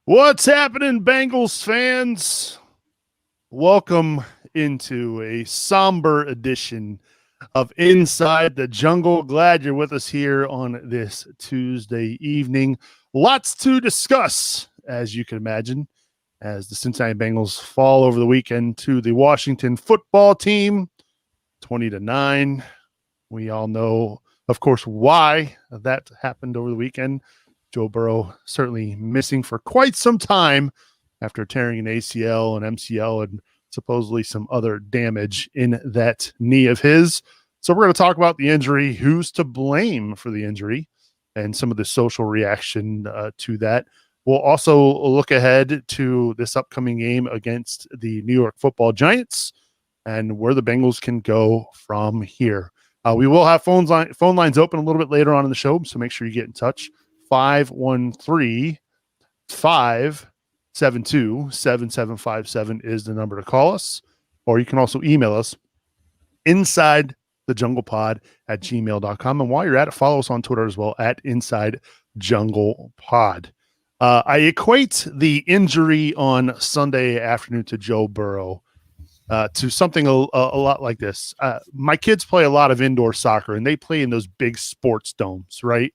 What's happening, Bengals fans? Welcome into a somber edition of Inside the Jungle. Glad you're with us here on this Tuesday evening. Lots to discuss, as you can imagine, as the Cincinnati Bengals fall over the weekend to the Washington football team, 20-9. We all know, of course, why that happened over the weekend. Joe Burrow certainly missing for quite some time after tearing an ACL and MCL and supposedly some other damage in that knee of his. So we're going to talk about the injury, who's to blame for the injury, and some of the social reaction to that. We'll also look ahead to this upcoming game against the New York Football Giants and where the Bengals can go from here. We will have phone lines open a little bit later on in the show, so make sure you get in touch. 513-572-7757 is the number to call us, or you can also email us inside the jungle pod at gmail.com. And while you're at it, follow us on Twitter as well at Inside Jungle Pod. I equate the injury on Sunday afternoon to Joe Burrow to something a lot like this. My kids play a lot of indoor soccer, and they play in those big sports domes, right?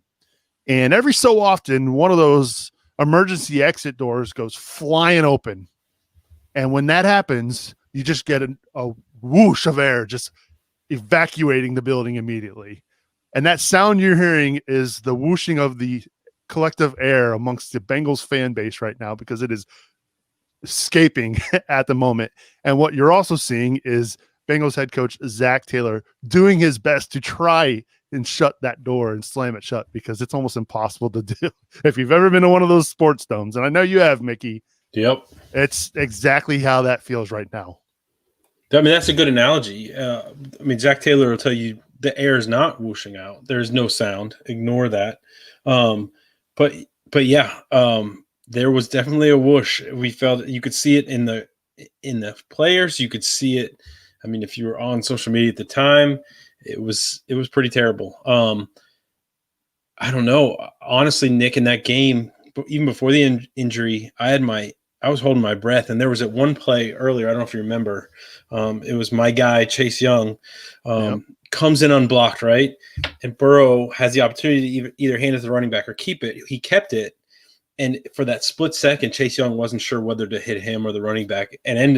And every so often, one of those emergency exit doors goes flying open. And when that happens, you just get a whoosh of air just evacuating the building immediately. And that sound you're hearing is the whooshing of the collective air amongst the Bengals fan base right now, because it is escaping at the moment. And what you're also seeing is Bengals head coach Zach Taylor doing his best to try and shut that door and slam it shut, because it's almost impossible to do. If you've ever been to one of those sports domes, and I know you have, Mickey. Yep. It's exactly how that feels right now. I mean, that's a good analogy. Zach Taylor will tell you the air is not whooshing out. There's no sound. Ignore that. But yeah, there was definitely a whoosh. We felt you could see it in the players. You could see it. I mean, if you were on social media at the time, it was pretty terrible. I don't know. Honestly, Nick, in that game, even before the injury, I was holding my breath, and there was at one play earlier. I don't know if you remember. It was my guy Chase Young comes in unblocked, right, and Burrow has the opportunity to either hand it to the running back or keep it. He kept it, and for that split second, Chase Young wasn't sure whether to hit him or the running back, and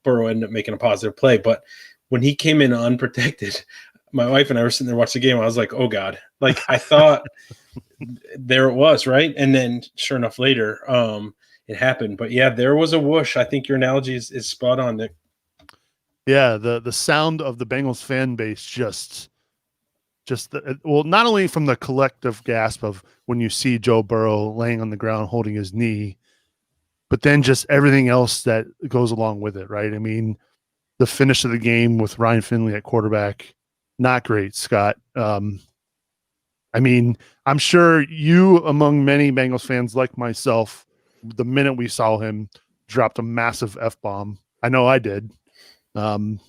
Burrow ended up making a positive play. But when he came in unprotected, my wife and I were sitting there watching the game. I was like, oh God, like I thought there it was, right? And then sure enough later, it happened. But yeah, there was a whoosh. I think your analogy is spot on, Nick. Yeah, the sound of the Bengals fan base just not only from the collective gasp of when you see Joe Burrow laying on the ground holding his knee, but then just everything else that goes along with it, right? I mean, the finish of the game with Ryan Finley at quarterback, not great, Scott. I mean, I'm sure you, among many Bengals fans like myself, the minute we saw him, dropped a massive F-bomb. I know I did. What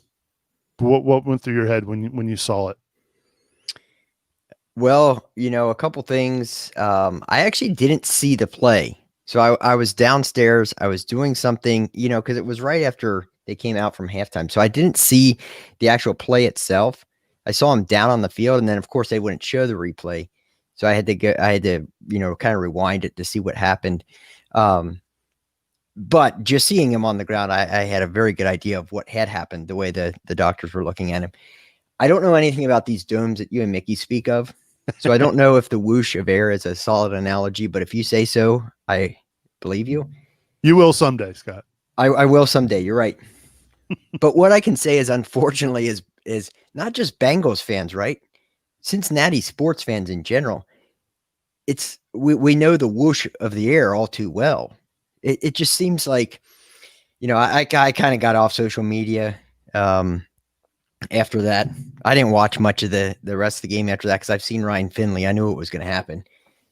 went through your head when you saw it? Well, a couple things. I actually didn't see the play. So I was downstairs. I was doing something, because it was right after they came out from halftime. So I didn't see the actual play itself. I saw him down on the field, and then of course they wouldn't show the replay. So I had to kind of rewind it to see what happened. But just seeing him on the ground, I had a very good idea of what had happened, the way the doctors were looking at him. I don't know anything about these domes that you and Mickey speak of. So I don't know if the whoosh of air is a solid analogy, but if you say so, I believe you. You will someday, Scott. I will someday. You're right. But what I can say is, unfortunately, is not just Bengals fans, right? Cincinnati sports fans in general. We know the whoosh of the air all too well. It just seems like, I kind of got off social media after that. I didn't watch much of the rest of the game after that, because I've seen Ryan Finley. I knew it was going to happen.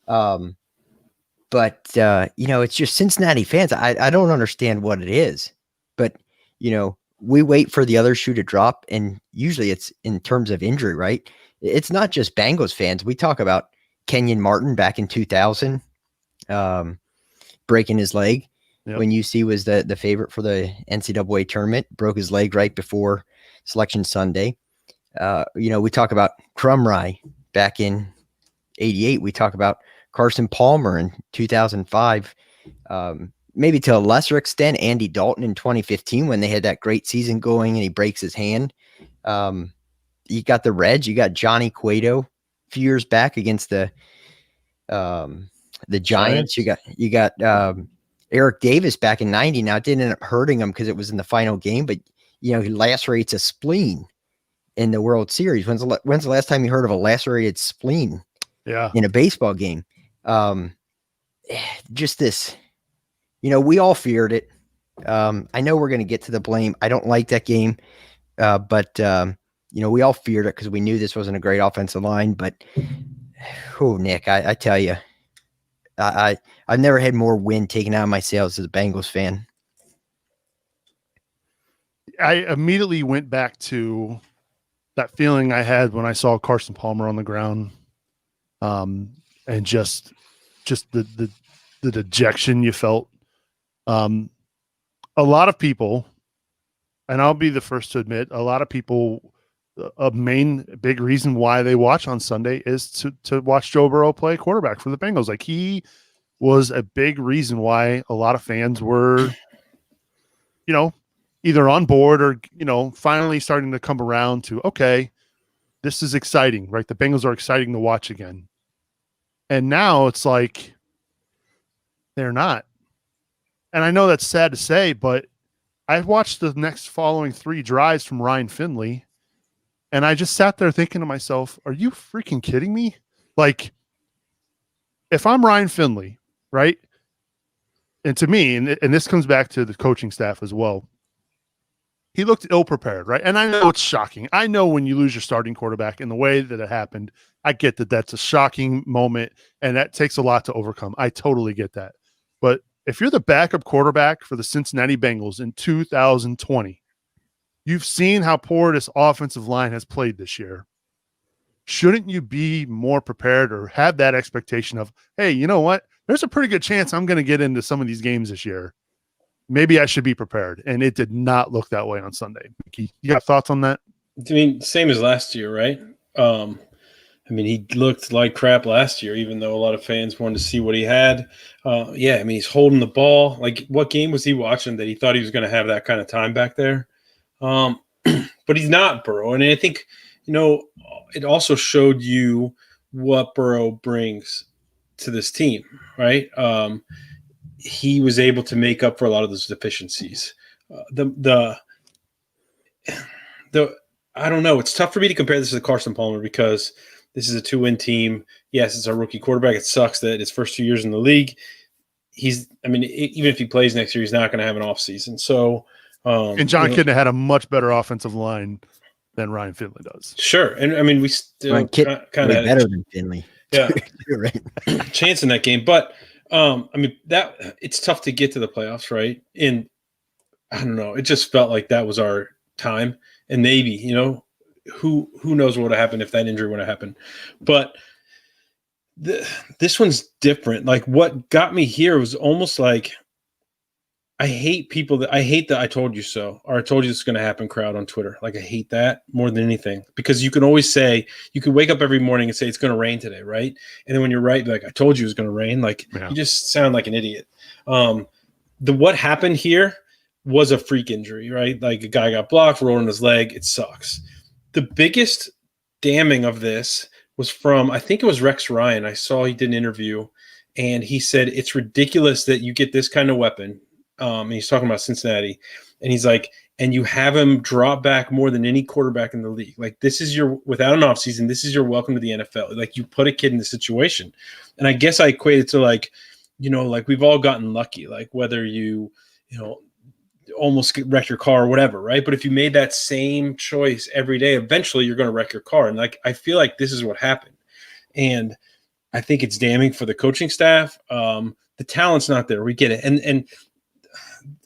But it's just Cincinnati fans. I don't understand what it is. But, we wait for the other shoe to drop, and usually it's in terms of injury, right? It's not just Bengals fans. We talk about Kenyon Martin back in 2000. breaking his leg Yep. when UC was the favorite for the NCAA tournament, broke his leg right before Selection Sunday. We talk about Crumry back in 88. We talk about Carson Palmer in 2005. Maybe to a lesser extent, Andy Dalton in 2015 when they had that great season going and he breaks his hand. You got the Reds. You got Johnny Cueto a few years back against the Giants. You got Eric Davis back in 90. Now, it didn't end up hurting him because it was in the final game, but he lacerates a spleen in the World Series. When's the last time you heard of a lacerated spleen in a baseball game? Just this, we all feared it. I know we're going to get to the blame. I don't like that game, but we all feared it because we knew this wasn't a great offensive line. But, Nick, I tell you, I've never had more wind taken out of my sails as a Bengals fan. I immediately went back to that feeling I had when I saw Carson Palmer on the ground, and just the dejection you felt. A lot of people, and I'll be the first to admit, a lot of people, a big reason why they watch on Sunday is to watch Joe Burrow play quarterback for the Bengals. Like, he was a big reason why a lot of fans were, either on board or, finally starting to come around to, okay, this is exciting, right? The Bengals are exciting to watch again. And now it's like, they're not. And I know that's sad to say, but I watched the next following 3 drives from Ryan Finley, and I just sat there thinking to myself, are you freaking kidding me? Like, if I'm Ryan Finley, right? And to me, and this comes back to the coaching staff as well, he looked ill-prepared, right? And I know it's shocking. I know when you lose your starting quarterback in the way that it happened, I get that that's a shocking moment, and that takes a lot to overcome. I totally get that. But if you're the backup quarterback for the Cincinnati Bengals in 2020, you've seen how poor this offensive line has played this year. Shouldn't you be more prepared or have that expectation of, hey, you know what? There's a pretty good chance I'm going to get into some of these games this year. Maybe I should be prepared. And it did not look that way on Sunday. Mickey, you got thoughts on that? I mean, same as last year, right? He looked like crap last year, even though a lot of fans wanted to see what he had. He's holding the ball. Like, what game was he watching that he thought he was going to have that kind of time back there? But he's not, Burrow. And I think, it also showed you what Burrow brings to this team, right? He was able to make up for a lot of those deficiencies. I don't know. It's tough for me to compare this to Carson Palmer because this is a 2-win team. Yes, it's our rookie quarterback. It sucks that his first 2 years in the league, even if he plays next year, he's not going to have an offseason. So, and John Kitna had a much better offensive line than Ryan Finley does. Sure. And we still kind of better than Finley. Yeah. Right. Chance in that game. But, that it's tough to get to the playoffs, right? And I don't know. It just felt like that was our time. And maybe, who knows what would have happened if that injury would have happened. But this one's different. Like, what got me here was almost like I hate the I told you so, or I told you this is going to happen crowd on Twitter. Like, I hate that more than anything because you can always say, you could wake up every morning and say it's going to rain today, right? And then when you're right, like, I told you it was going to rain. Like, You just sound like an idiot. What happened here was a freak injury, right? Like, a guy got blocked, rolled on his leg. It sucks. The biggest damning of this was from, I think it was Rex Ryan. I saw he did an interview, and he said, it's ridiculous that you get this kind of weapon. And he's talking about Cincinnati, and he's like, and you have him drop back more than any quarterback in the league. Like, this is without an offseason, this is your welcome to the NFL. Like, you put a kid in the situation. And I guess I equate it to like we've all gotten lucky, like whether you almost wreck your car or whatever, right? But if you made that same choice every day, eventually you're going to wreck your car. And like, I feel like this is what happened. And I think it's damning for the coaching staff. The talent's not there. We get it. And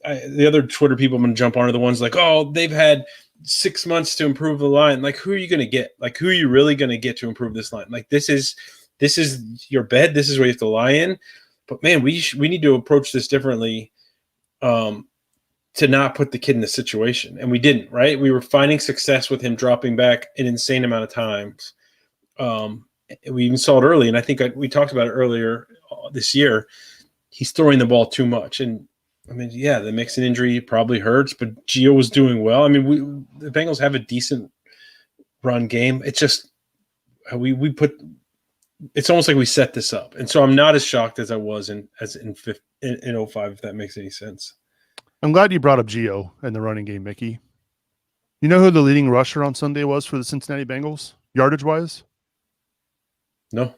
the other Twitter people I'm going to jump on are the ones like, oh, they've had 6 months to improve the line. Like, who are you going to get? Like, who are you really going to get to improve this line? Like, this is your bed. This is where you have to lie in. But man, we need to approach this differently, to not put the kid in the situation, and we didn't. Right? We were finding success with him dropping back an insane amount of times. We even saw it early, and I think we talked about it earlier this year. He's throwing the ball too much, and I mean, yeah, the Mixon injury probably hurts, but Gio was doing well. I mean, the Bengals have a decent run game. It's just it's almost like we set this up, and so I'm not as shocked as I was in 05, if that makes any sense. I'm glad you brought up Gio and the running game, Mickey. You know who the leading rusher on Sunday was for the Cincinnati Bengals, yardage wise? No.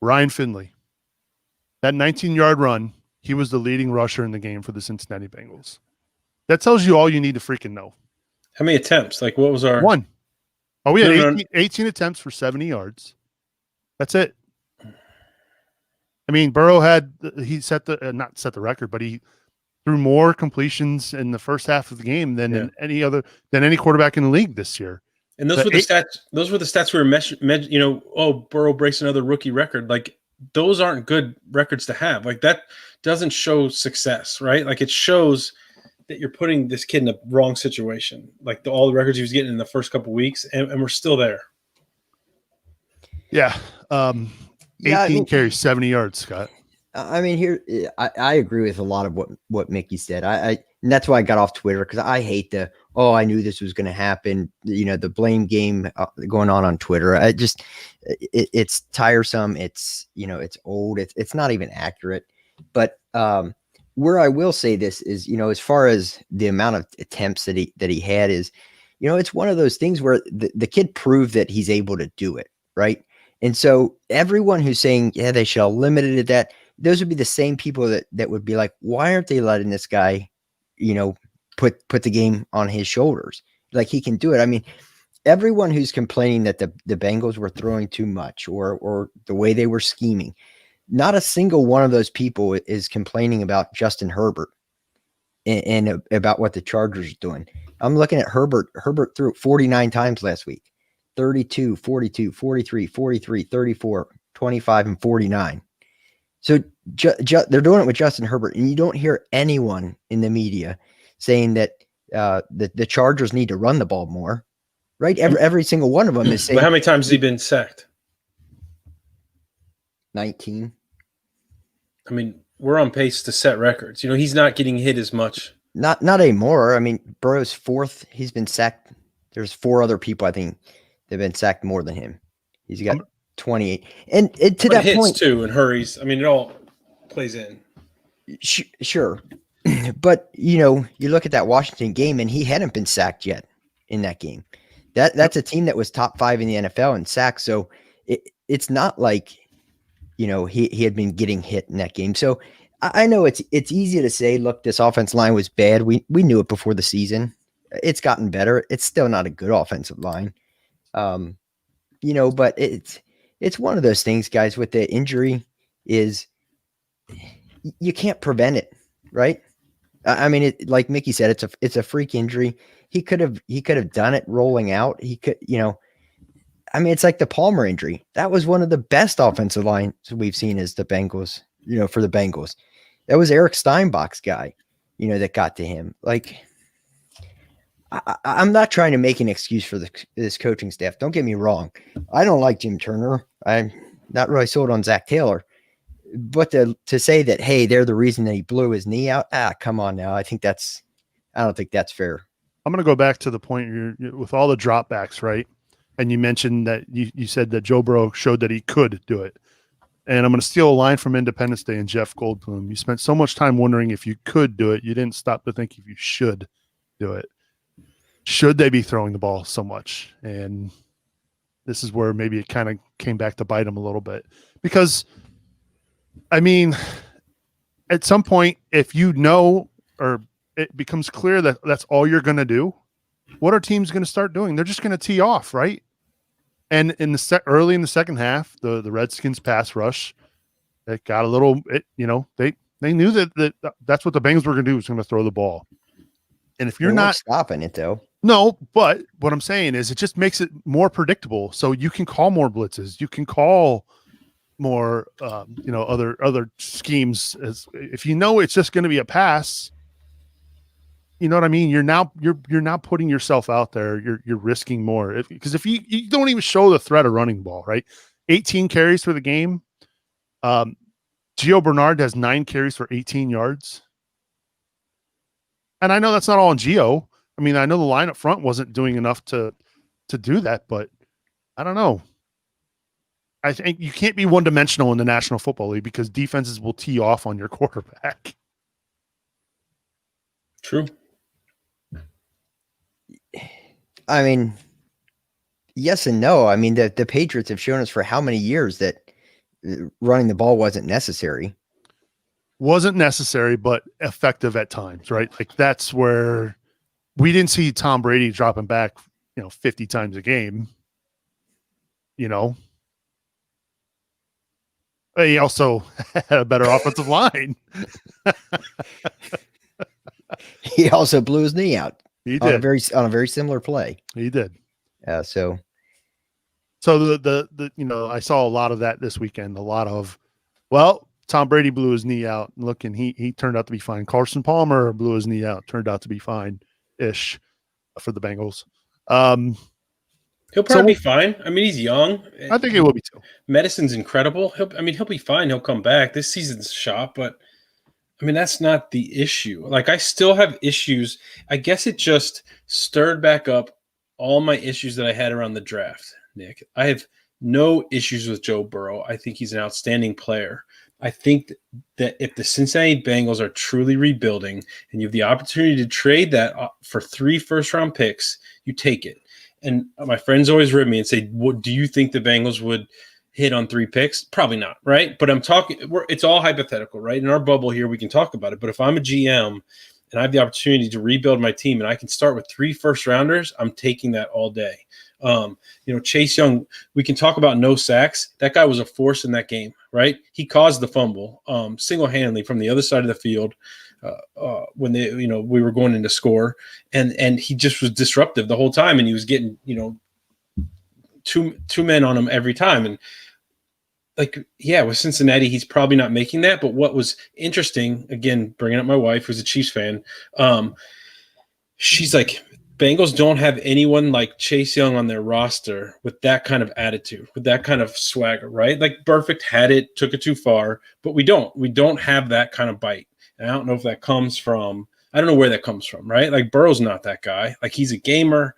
Ryan Finley. That 19-yard run, he was the leading rusher in the game for the Cincinnati Bengals. That tells you all you need to freaking know. How many attempts? Like, what was our 1? Oh, we had 18 attempts for 70 yards. That's it. I mean, Burrow not set the record, but he threw more completions in the first half of the game than any quarterback in the league this year. And those were the stats. Those were the stats we were Burrow breaks another rookie record. Like, those aren't good records to have. Like, that doesn't show success, right? Like, it shows that you're putting this kid in the wrong situation. Like, all the records he was getting in the first couple of weeks, and we're still there. Yeah. 18 carries, 70 yards, Scott. I mean, I agree with a lot of what Mickey said. And that's why I got off Twitter, because I hate I knew this was going to happen. The blame game going on Twitter. It's tiresome. It's old. It's not even accurate. But where I will say this is, as far as the amount of attempts that he had is, it's one of those things where the kid proved that he's able to do it, right? And so everyone who's saying, yeah, they should have limited that, those would be the same people that would be like, why aren't they letting this guy, put the game on his shoulders? Like, he can do it. I mean, everyone who's complaining that the Bengals were throwing too much or the way they were scheming, not a single one of those people is complaining about Justin Herbert and about what the Chargers are doing. I'm looking at Herbert. Herbert threw it 49 times last week. 32, 42, 43, 43, 34, 25, and 49. So they're doing it with Justin Herbert, and you don't hear anyone in the media saying that the Chargers need to run the ball more, right? Every single one of them is saying. But how many times has he been sacked? 19. I mean, we're on pace to set records. He's not getting hit as much. Not anymore. I mean, Burrow's 4th. He's been sacked. There's 4 other people, I think, they've been sacked more than him. He's got 28. And to that hits point too, and hurries. I mean, it all plays in. Sure. But, you look at that Washington game, and he hadn't been sacked yet in that game. That's a team that was top 5 in the NFL in sacks. So it's not like, he had been getting hit in that game. So I know it's easy to say, look, this offensive line was bad. We knew it before the season. It's gotten better. It's still not a good offensive line. But it's one of those things, guys, with the injury is you can't prevent it, right? I mean, like Mickey said, it's a freak injury. He could have done it rolling out. He could, I mean, it's like the Palmer injury. That was one of the best offensive lines we've seen as the Bengals, for the Bengals. That was Eric Steinbach's guy, that got to him. Like, I'm not trying to make an excuse for this coaching staff. Don't get me wrong. I don't like Jim Turner. I'm not really sold on Zach Taylor. But to say that, hey, they're the reason that he blew his knee out, come on now. I don't think that's fair. I'm going to go back to the point with all the dropbacks, right? And you mentioned that you said that Joe Burrow showed that he could do it. And I'm going to steal a line from Independence Day and Jeff Goldblum. You spent so much time wondering if you could do it, you didn't stop to think if you should do it. Should they be throwing the ball so much? And this is where maybe it kind of came back to bite them a little bit. Because, I mean, at some point, if or it becomes clear that that's all you're going to do, what are teams going to start doing? They're just going to tee off, right? And early in the second half, the Redskins pass rush, it got a little, they knew that's what the Bengals were going to do, was going to throw the ball. And if you're not stopping it, though. No, but what I'm saying is it just makes it more predictable. So you can call more blitzes. You can call more, other schemes. As if you know it's just going to be a pass, you know what I mean. You're now putting yourself out there. You're risking more because if you don't even show the threat of running the ball, right? 18 carries for the game. Gio Bernard has 9 carries for 18 yards. And I know that's not all on Gio. I mean, I know the line up front wasn't doing enough to do that, but I don't know. I think you can't be one-dimensional in the National Football League because defenses will tee off on your quarterback. True. I mean, yes and no. I mean, the Patriots have shown us for how many years that running the ball wasn't necessary. Wasn't necessary, but effective at times, right? Like that's where we didn't see Tom Brady dropping back, 50 times a game. He also had a better offensive line. He also blew his knee out. He did on a very similar play. He did. So the I saw a lot of that this weekend. A lot of, Tom Brady blew his knee out. Look, and he turned out to be fine. Carson Palmer blew his knee out. Turned out to be fine-ish for the Bengals. He'll probably be fine. I mean, he's young. I think he will be too. Medicine's incredible. He'll be fine. He'll come back. This season's a shot, but I mean, that's not the issue. Like, I still have issues. I guess it just stirred back up all my issues that I had around the draft, Nick. I have no issues with Joe Burrow. I think he's an outstanding player. I think that if the Cincinnati Bengals are truly rebuilding and you have the opportunity to trade that for 3 first-round picks, you take it. And my friends always rib me and say, do you think the Bengals would hit on 3 picks? Probably not, right? But it's all hypothetical, right? In our bubble here, we can talk about it. But if I'm a GM and I have the opportunity to rebuild my team and I can start with 3 first-rounders, I'm taking that all day. Chase Young, we can talk about no sacks. That guy was a force in that game, right? He caused the fumble single-handedly from the other side of the field when we were going in to score, and he just was disruptive the whole time, and he was getting two men on him every time. And with Cincinnati, he's probably not making that. But what was interesting, again, bringing up my wife, who's a Chiefs fan, she's like, Bengals don't have anyone like Chase Young on their roster with that kind of attitude, with that kind of swagger, right? Like Perfect had it, took it too far, but we don't have that kind of bite. And I don't know if that comes from, I don't know where that comes from, right? Like Burrow's not that guy. Like he's a gamer,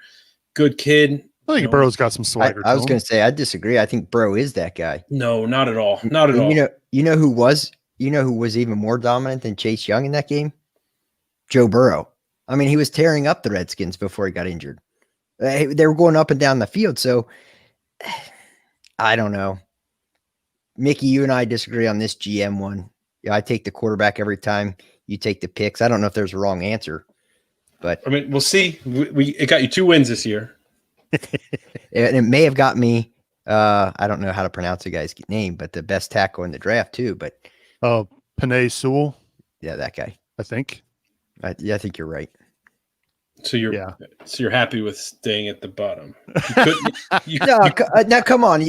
good kid. I think Burrow's got some swagger. I was going to say, I disagree. I think Burrow is that guy. No, not at all. Not at all. You know who was even more dominant than Chase Young in that game? Joe Burrow. I mean, he was tearing up the Redskins before he got injured. They were going up and down the field. So I don't know. Mickey, you and I disagree on this GM one. I take the quarterback every time. You take the picks. I don't know if there's a wrong answer, but I mean, we'll see. It got you 2 wins this year. And it may have got me. I don't know how to pronounce the guy's name, but the best tackle in the draft too. But Penei Sewell. Yeah, that guy. I think. I think you're right. So you're happy with staying at the bottom. Now come on.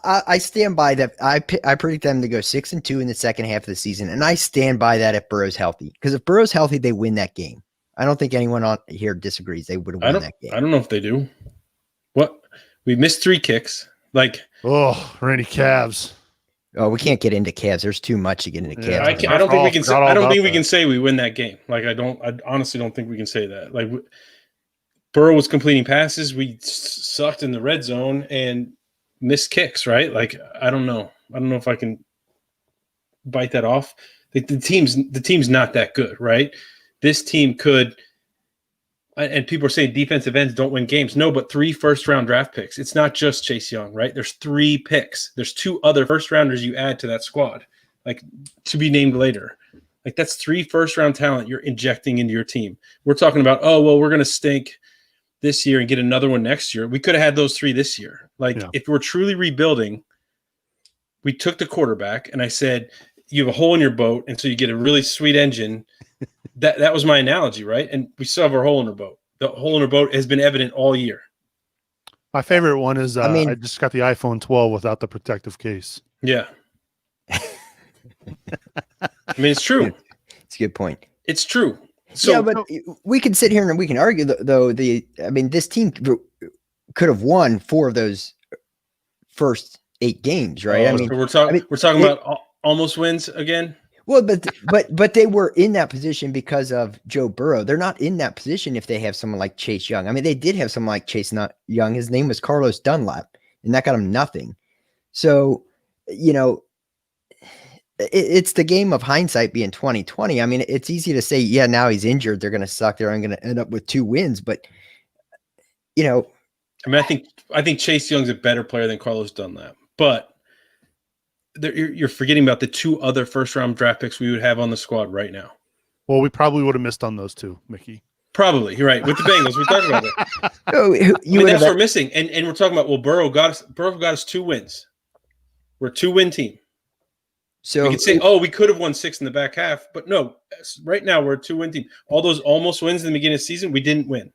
I stand by that. I predict them to go 6-2 in the second half of the season, and I stand by that if Burrow's healthy. Because if Burrow's healthy, they win that game. I don't think anyone on here disagrees. They would have won that game. I don't know if they do. What? We missed 3 kicks. Randy Cavs. Oh, we can't get into Cavs. There's too much to get into Cavs. I don't think we can. I don't think we can say we win that game. I honestly don't think we can say that. Burrow was completing passes. We sucked in the red zone and missed kicks. Right? I don't know. I don't know if I can bite that off. The team's not that good. Right? This team could. And people are saying defensive ends don't win games. No, but 3 first-round draft picks. It's not just Chase Young, right? There's 3 picks. There's 2 other first-rounders you add to that squad, to be named later. That's 3 first-round talent you're injecting into your team. We're talking about, we're going to stink this year and get another one next year. We could have had those 3 this year. If we're truly rebuilding, we took the quarterback, and I said, you have a hole in your boat, and so you get a really sweet engine. That was my analogy, right? And we still have our hole in our boat. The hole in our boat has been evident all year. My favorite one is I mean- I just got the iPhone 12 without the protective case. Yeah. I mean, it's true. It's a good point. It's true. So Yeah, but we can sit here and we can argue though. I mean, this team could have won 4 of those first 8 games, right? I mean, so we're talking it- about almost wins again. well, but they were in that position because of Joe Burrow. They're not in that position if they have someone like Chase Young. I mean, they did have someone like Chase Young. His name was Carlos Dunlap, and that got him nothing. So, you know, it's the game of hindsight being 2020. I mean, it's easy to say, yeah, now he's injured, they're going to suck. They're going to end up with 2 wins, but you know, I mean, I think Chase Young's a better player than Carlos Dunlap, but you're forgetting about the 2 other first-round draft picks we would have on the squad right now. Well, we probably would have missed on those 2, Mickey. Probably, you're right. With the Bengals, we talked about it. you That's what we're missing, and we're talking about. Well, Burrow got us 2 wins. We're a 2-win team. So we could say, oh, we could have won 6 in the back half, but no. Right now, we're a 2-win team. All those almost wins in the beginning of the season, we didn't win.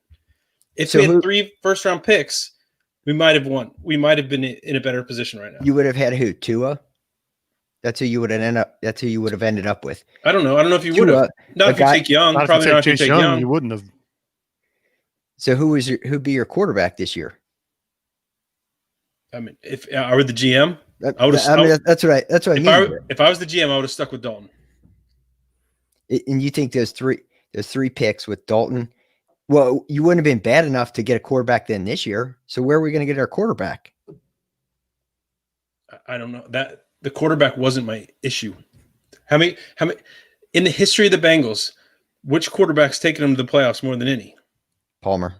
If we had 3 first-round picks, we might have won. We might have been in a better position right now. You would have had who? Tua? That's who you would have ended up with. I don't know. I don't know if you would have. Not if you take Young. Probably not if you take Young. You wouldn't have. So who'd be your quarterback this year? I mean, if I were the GM, I would have. I mean, that's what I mean. If I was the GM, I would have stuck with Dalton. And you think those three picks with Dalton? Well, you wouldn't have been bad enough to get a quarterback then this year. So where are we going to get our quarterback? I don't know. That the quarterback wasn't my issue. How many in the history of the Bengals, which quarterback's taken them to the playoffs more than any? Palmer.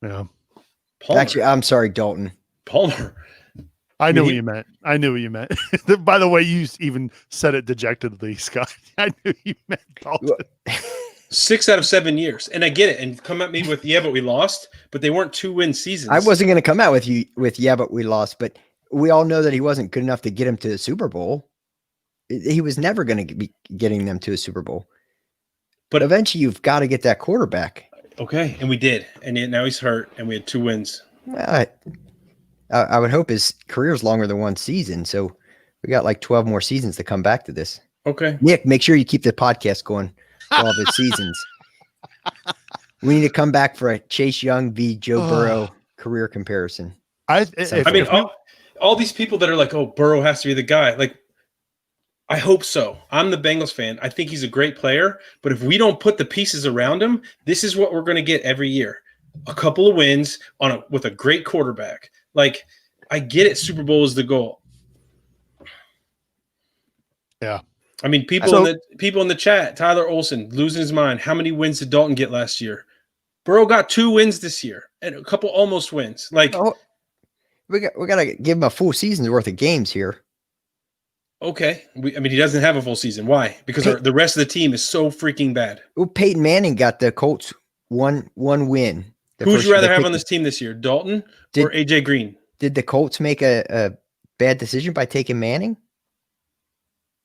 Yeah. Palmer. Actually, I'm sorry, Dalton. Palmer. I knew what you meant. I knew what you meant. By the way, you even said it dejectedly, Scott. I knew you meant Dalton. 6 out of 7 years. And I get it. And come at me with, yeah, but we lost. But they weren't 2-win seasons. I wasn't going to come out with yeah, but we lost. But we all know that he wasn't good enough to get him to the Super Bowl. He was never going to be getting them to a Super Bowl. But eventually you've got to get that quarterback. Okay. And we did. And now he's hurt. And we had 2 wins. I would hope his career's longer than 1 season. So we got like 12 more seasons to come back to this. Okay. Nick, make sure you keep the podcast going for all of his seasons. We need to come back for a Chase Young v. Joe Burrow career comparison. All these people that are like, oh, Burrow has to be the guy. Like, I hope so. I'm the Bengals fan. I think he's a great player. But if we don't put the pieces around him, this is what we're going to get every year. A couple of wins with a great quarterback. Like, I get it. Super Bowl is the goal. Yeah. I mean, people in the chat, Tyler Olson losing his mind. How many wins did Dalton get last year? Burrow got 2 wins this year and a couple almost wins. Like, we got to give him a full season's worth of games here. Okay. He doesn't have a full season. Why? Because the rest of the team is so freaking bad. Well, Peyton Manning got the Colts one win. Who would you rather have on this team this year, Dalton or AJ Green? Did the Colts make a bad decision by taking Manning?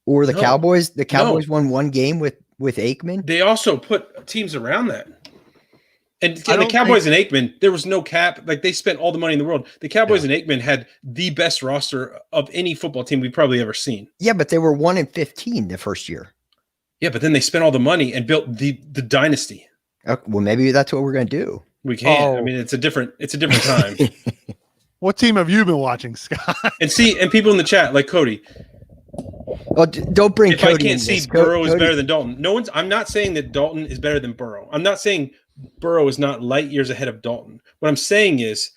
Or the Cowboys? The Cowboys won 1 game with Aikman. They also put teams around that. And the Cowboys and Aikman, there was no cap. Like, they spent all the money in the world. The Cowboys and Aikman had the best roster of any football team we've probably ever seen. Yeah, but they were 1-15 the first year. Yeah, but then they spent all the money and built the dynasty. Okay, well, maybe that's what we're going to do. We can't. I mean, it's a different time. What team have you been watching, Scott? And people in the chat, like Cody. Well, don't bring Cody. If I can't see Burrow is better than Dalton. I'm not saying that Dalton is better than Burrow. I'm not saying Burrow is not light years ahead of Dalton. What I'm saying is,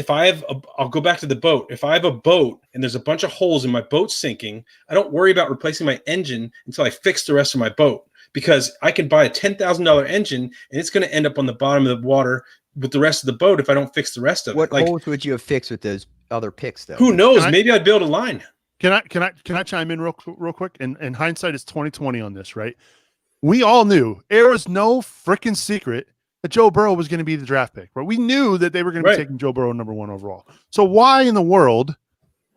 I'll go back to the boat. If I have a boat and there's a bunch of holes in my boat sinking, I don't worry about replacing my engine until I fix the rest of my boat, because I can buy a $10,000 engine and it's going to end up on the bottom of the water with the rest of the boat if I don't fix the rest of it. What holes would you have fixed with those other picks, though? Who knows? Maybe I'd build a line. Can I chime in real quick? And hindsight is 2020 on this, right? We all knew there was no freaking secret that Joe Burrow was going to be the draft pick, right? We knew that they were going to be taking Joe Burrow number 1 overall. So why in the world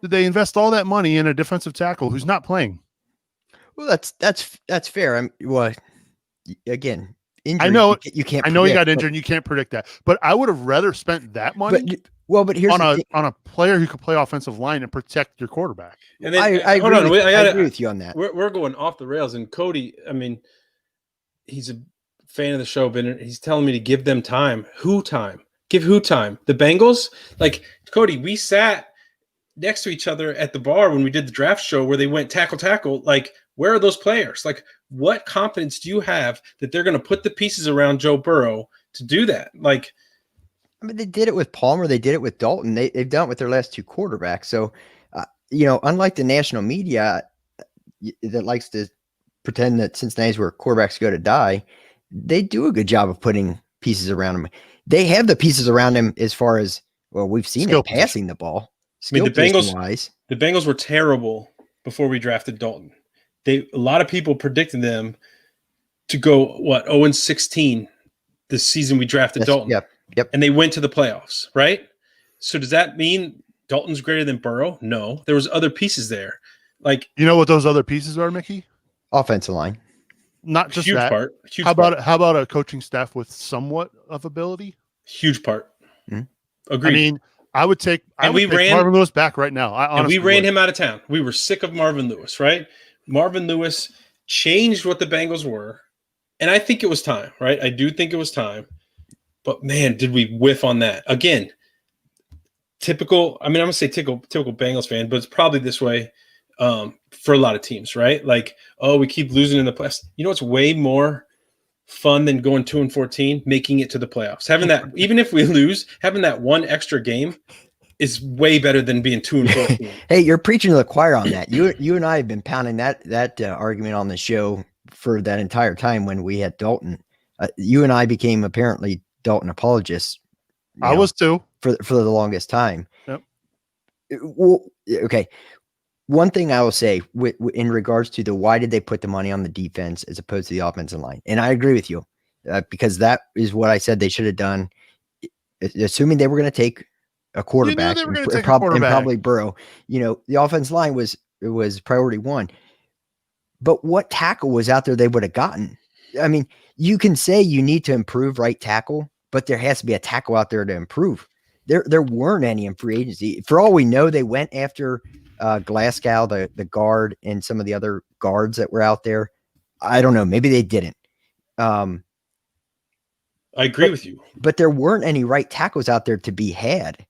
did they invest all that money in a defensive tackle who's not playing? Well, that's fair. Again, injury, I know you can't. I know he got injured, and you can't predict that. But I would have rather spent that money Well, but here's on the a thing. on a player who could play offensive line and protect your quarterback. And then I hold agree on, with, I I gotta, agree with you on that. we're going off the rails. And Cody, I mean, he's a fan of the show, but he's telling me to give them time. Who time? Give who time? The Bengals? Like, Cody, we sat next to each other at the bar when we did the draft show where they went tackle. Like, where are those players? Like, what confidence do you have that they're going to put the pieces around Joe Burrow to do that? Like, I mean, they did it with Palmer. They did it with Dalton. They've done it with their last two quarterbacks. So, unlike the national media that likes to pretend that Cincinnati's where quarterbacks go to die, they do a good job of putting pieces around him. They have the pieces around him as far as, well, we've seen Skill it passing the ball. I mean, the Bengals Wise. The Bengals were terrible before we drafted Dalton. A lot of people predicted them to go 0-16 this season we drafted Dalton. Yep. And they went to the playoffs, right? So does that mean Dalton's greater than Burrow? No, there was other pieces there. Like, you know what those other pieces are, Mickey? Offensive line. Not just huge that. part. How about a coaching staff with somewhat of ability? Huge part. Mm-hmm. Agreed. I mean, I would take Marvin Lewis back right now. And we ran him out of town. We were sick of Marvin Lewis, right? Marvin Lewis changed what the Bengals were. And I think it was time, right? I do think it was time. But man, did we whiff on that. Again, typical, I'm going to say typical Bengals fan, but it's probably this way for a lot of teams, right? Like, oh, we keep losing in the playoffs. You know what's way more fun than going 2-14, making it to the playoffs? Having that, even if we lose, having that one extra game is way better than being 2-14. Hey, you're preaching to the choir on that. You and I have been pounding that argument on the show for that entire time when we had Dalton. You and I became apparently Dalton apologists. I was too for the longest time. Yep. Well, okay. One thing I will say in regards to why did they put the money on the defense as opposed to the offensive line? And I agree with you because that is what I said they should have done, assuming they were going to take a quarterback, and probably Burrow. The offensive line was priority one. But what tackle was out there they would have gotten? I mean, you can say you need to improve right tackle, but there has to be a tackle out there to improve. There weren't any in free agency. For all we know, they went after Glasgow, the guard, and some of the other guards that were out there. I don't know. Maybe they didn't. I agree with you. But there weren't any right tackles out there to be had.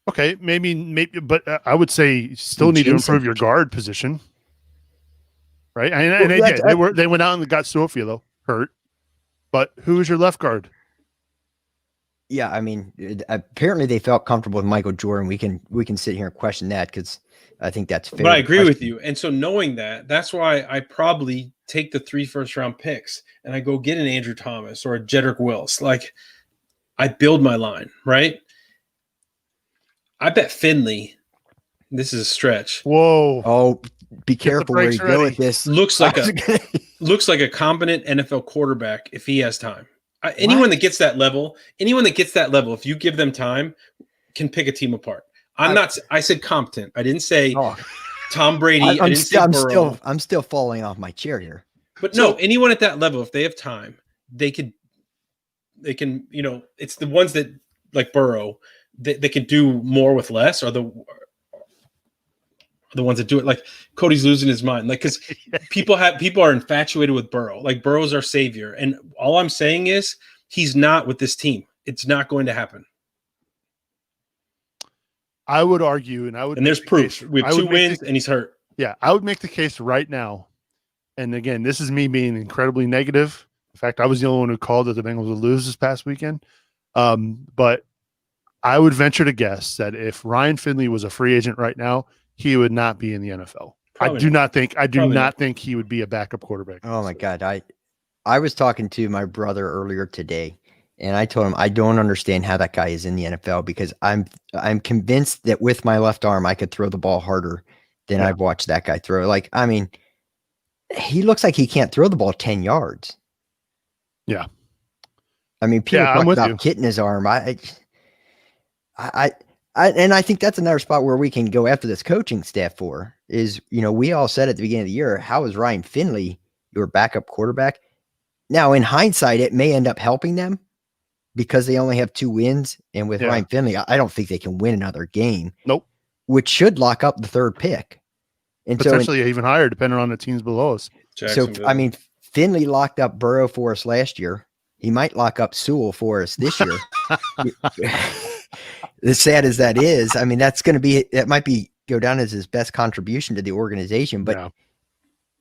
Okay, maybe, but I would say you still need to improve your guard position, right? And they did. They went out and got Sofia hurt, but who was your left guard? Yeah, I mean, apparently they felt comfortable with Michael Jordan. We can sit here and question that because I think that's fair. But I agree with you. And so knowing that's why I probably take the 3 first-round picks and I go get an Andrew Thomas or a Jedrick Wills. Like, I build my line, right? I bet Finley, this is a stretch. Whoa. Oh, be careful where you go with this. Looks like a competent NFL quarterback if he has time. Anyone that gets that level, if you give them time, can pick a team apart. I said competent. I didn't say Tom Brady. I'm still falling off my chair here. But no, anyone at that level, if they have time, they can, it's the ones that like Burrow, they can do more with less, or the ones that do it. Like Cody's losing his mind. Like, cause people are infatuated with Burrow. Like Burrow's our savior. And all I'm saying is he's not with this team. It's not going to happen. I would argue, and there's proof. We have 2 wins and he's hurt. Yeah. I would make the case right now. And again, this is me being incredibly negative. In fact, I was the only one who called that the Bengals would lose this past weekend. But I would venture to guess that if Ryan Finley was a free agent right now, he would not be in the NFL. I do not think he would be a backup quarterback. Oh my God. I was talking to my brother earlier today and I told him, I don't understand how that guy is in the NFL because I'm convinced that with my left arm, I could throw the ball harder than I've watched that guy throw. Like, I mean, he looks like he can't throw the ball 10 yards. Yeah. I mean, people talk about kitting his arm. And I think that's another spot where we can go after this coaching staff for is, we all said at the beginning of the year, how is Ryan Finley your backup quarterback? Now, in hindsight, it may end up helping them, because they only have 2 wins, and with Yeah. Ryan Finley, I don't think they can win another game. Nope. Which should lock up the 3rd pick. And potentially even higher, depending on the teams below us. So, I mean, Finley locked up Burrow for us last year. He might lock up Sewell for us this year. As sad as that is, I mean, that might go down as his best contribution to the organization. But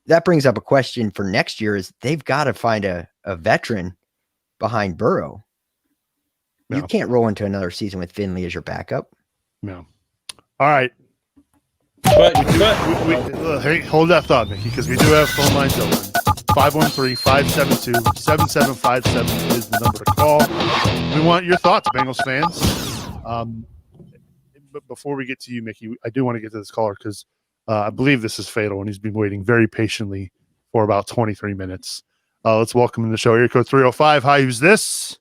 that brings up a question for next year: is they've got to find a veteran behind Burrow. You can't roll into another season with Finley as your backup. No. All right. But hey, hold that thought, Mickey, because we do have phone lines open. 513-572-7757 is the number to call. We want your thoughts, Bengals fans. But before we get to you, Mickey, I do want to get to this caller because I believe this is fatal, and he's been waiting very patiently for about 23 minutes. Let's welcome in the show. Area code 305. Hi, who's this?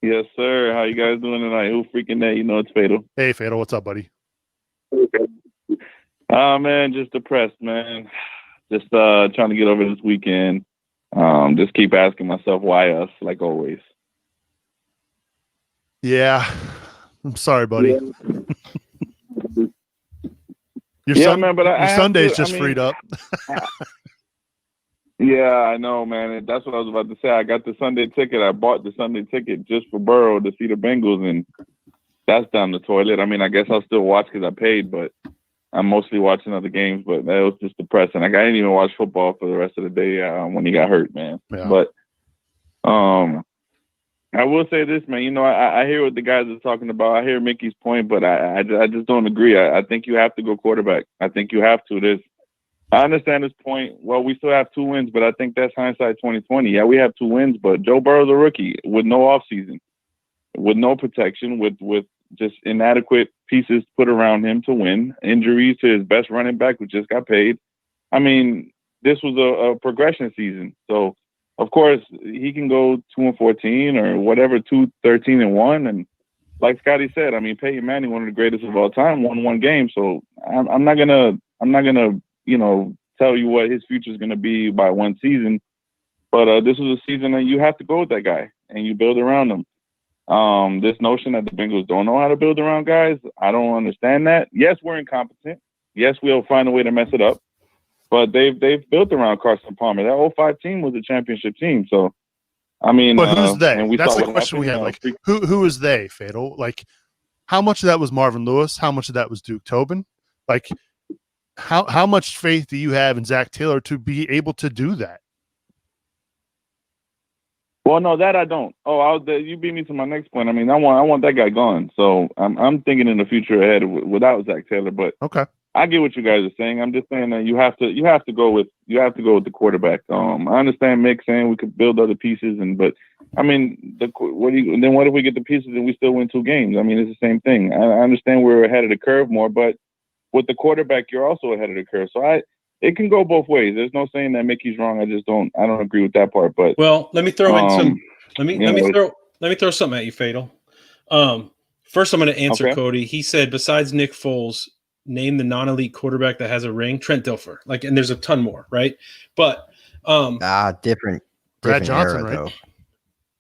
Yes, sir. How you guys doing tonight? Who freaking that? You know it's Fatal. Hey, Fatal. What's up, buddy? Man, just depressed, man. Just trying to get over this weekend. Just keep asking myself why us, like always. Yeah. I'm sorry, buddy. Yeah. Man, but your Sunday's just freed up. Yeah, I know, man. That's what I was about to say. I got the Sunday ticket. I bought the Sunday ticket just for Burrow to see the Bengals, and that's down the toilet. I mean, I guess I'll still watch because I paid, but I'm mostly watching other games. But that was just depressing. Like, I didn't even watch football for the rest of the day when he got hurt, man. Yeah. But I will say this, man. You know, I hear what the guys are talking about. I hear Mickey's point, but I just don't agree. I think you have to go quarterback. I think you have to. I understand his point. Well, we still have 2 wins, but I think that's hindsight 2020. Yeah, we have 2 wins, but Joe Burrow's a rookie with no offseason, with no protection, with just inadequate pieces put around him to win, injuries to his best running back who just got paid. I mean, this was a progression season. So, of course, he can go 2-14 or whatever, 2-13-1. And like Scotty said, I mean, Peyton Manning, one of the greatest of all time, won 1 game. So I'm not gonna tell you what his future is going to be by 1 season. But this was a season that you have to go with that guy and you build around him. This notion that the Bengals don't know how to build around guys, I don't understand that. Yes, we're incompetent. Yes, we'll find a way to mess it up. But they've built around Carson Palmer. That 05 team was a championship team. So, I mean, but who's they? And that's the question we have. Like, who is they, Fatal? Like, how much of that was Marvin Lewis? How much of that was Duke Tobin? Like, how much faith do you have in Zach Taylor to be able to do that? Well, no, that I don't. You beat me to my next point. I mean, I want that guy gone. So I'm thinking in the future ahead without Zach Taylor. But okay, I get what you guys are saying. I'm just saying that you have to go with the quarterback. I understand Mick saying we could build other pieces, but I mean, what if we get the pieces and we still win 2 games? I mean, it's the same thing. I understand we're ahead of the curve more, but with the quarterback, you're also ahead of the curve. So it can go both ways. There's no saying that Mickey's wrong. I don't agree with that part. But let me throw in some. Let me throw something at you, Fatal. First, I'm going to answer Cody. He said, besides Nick Foles, name the non-elite quarterback that has a ring. Trent Dilfer. And there's a ton more, right? But different Brad Johnson, era, right? though.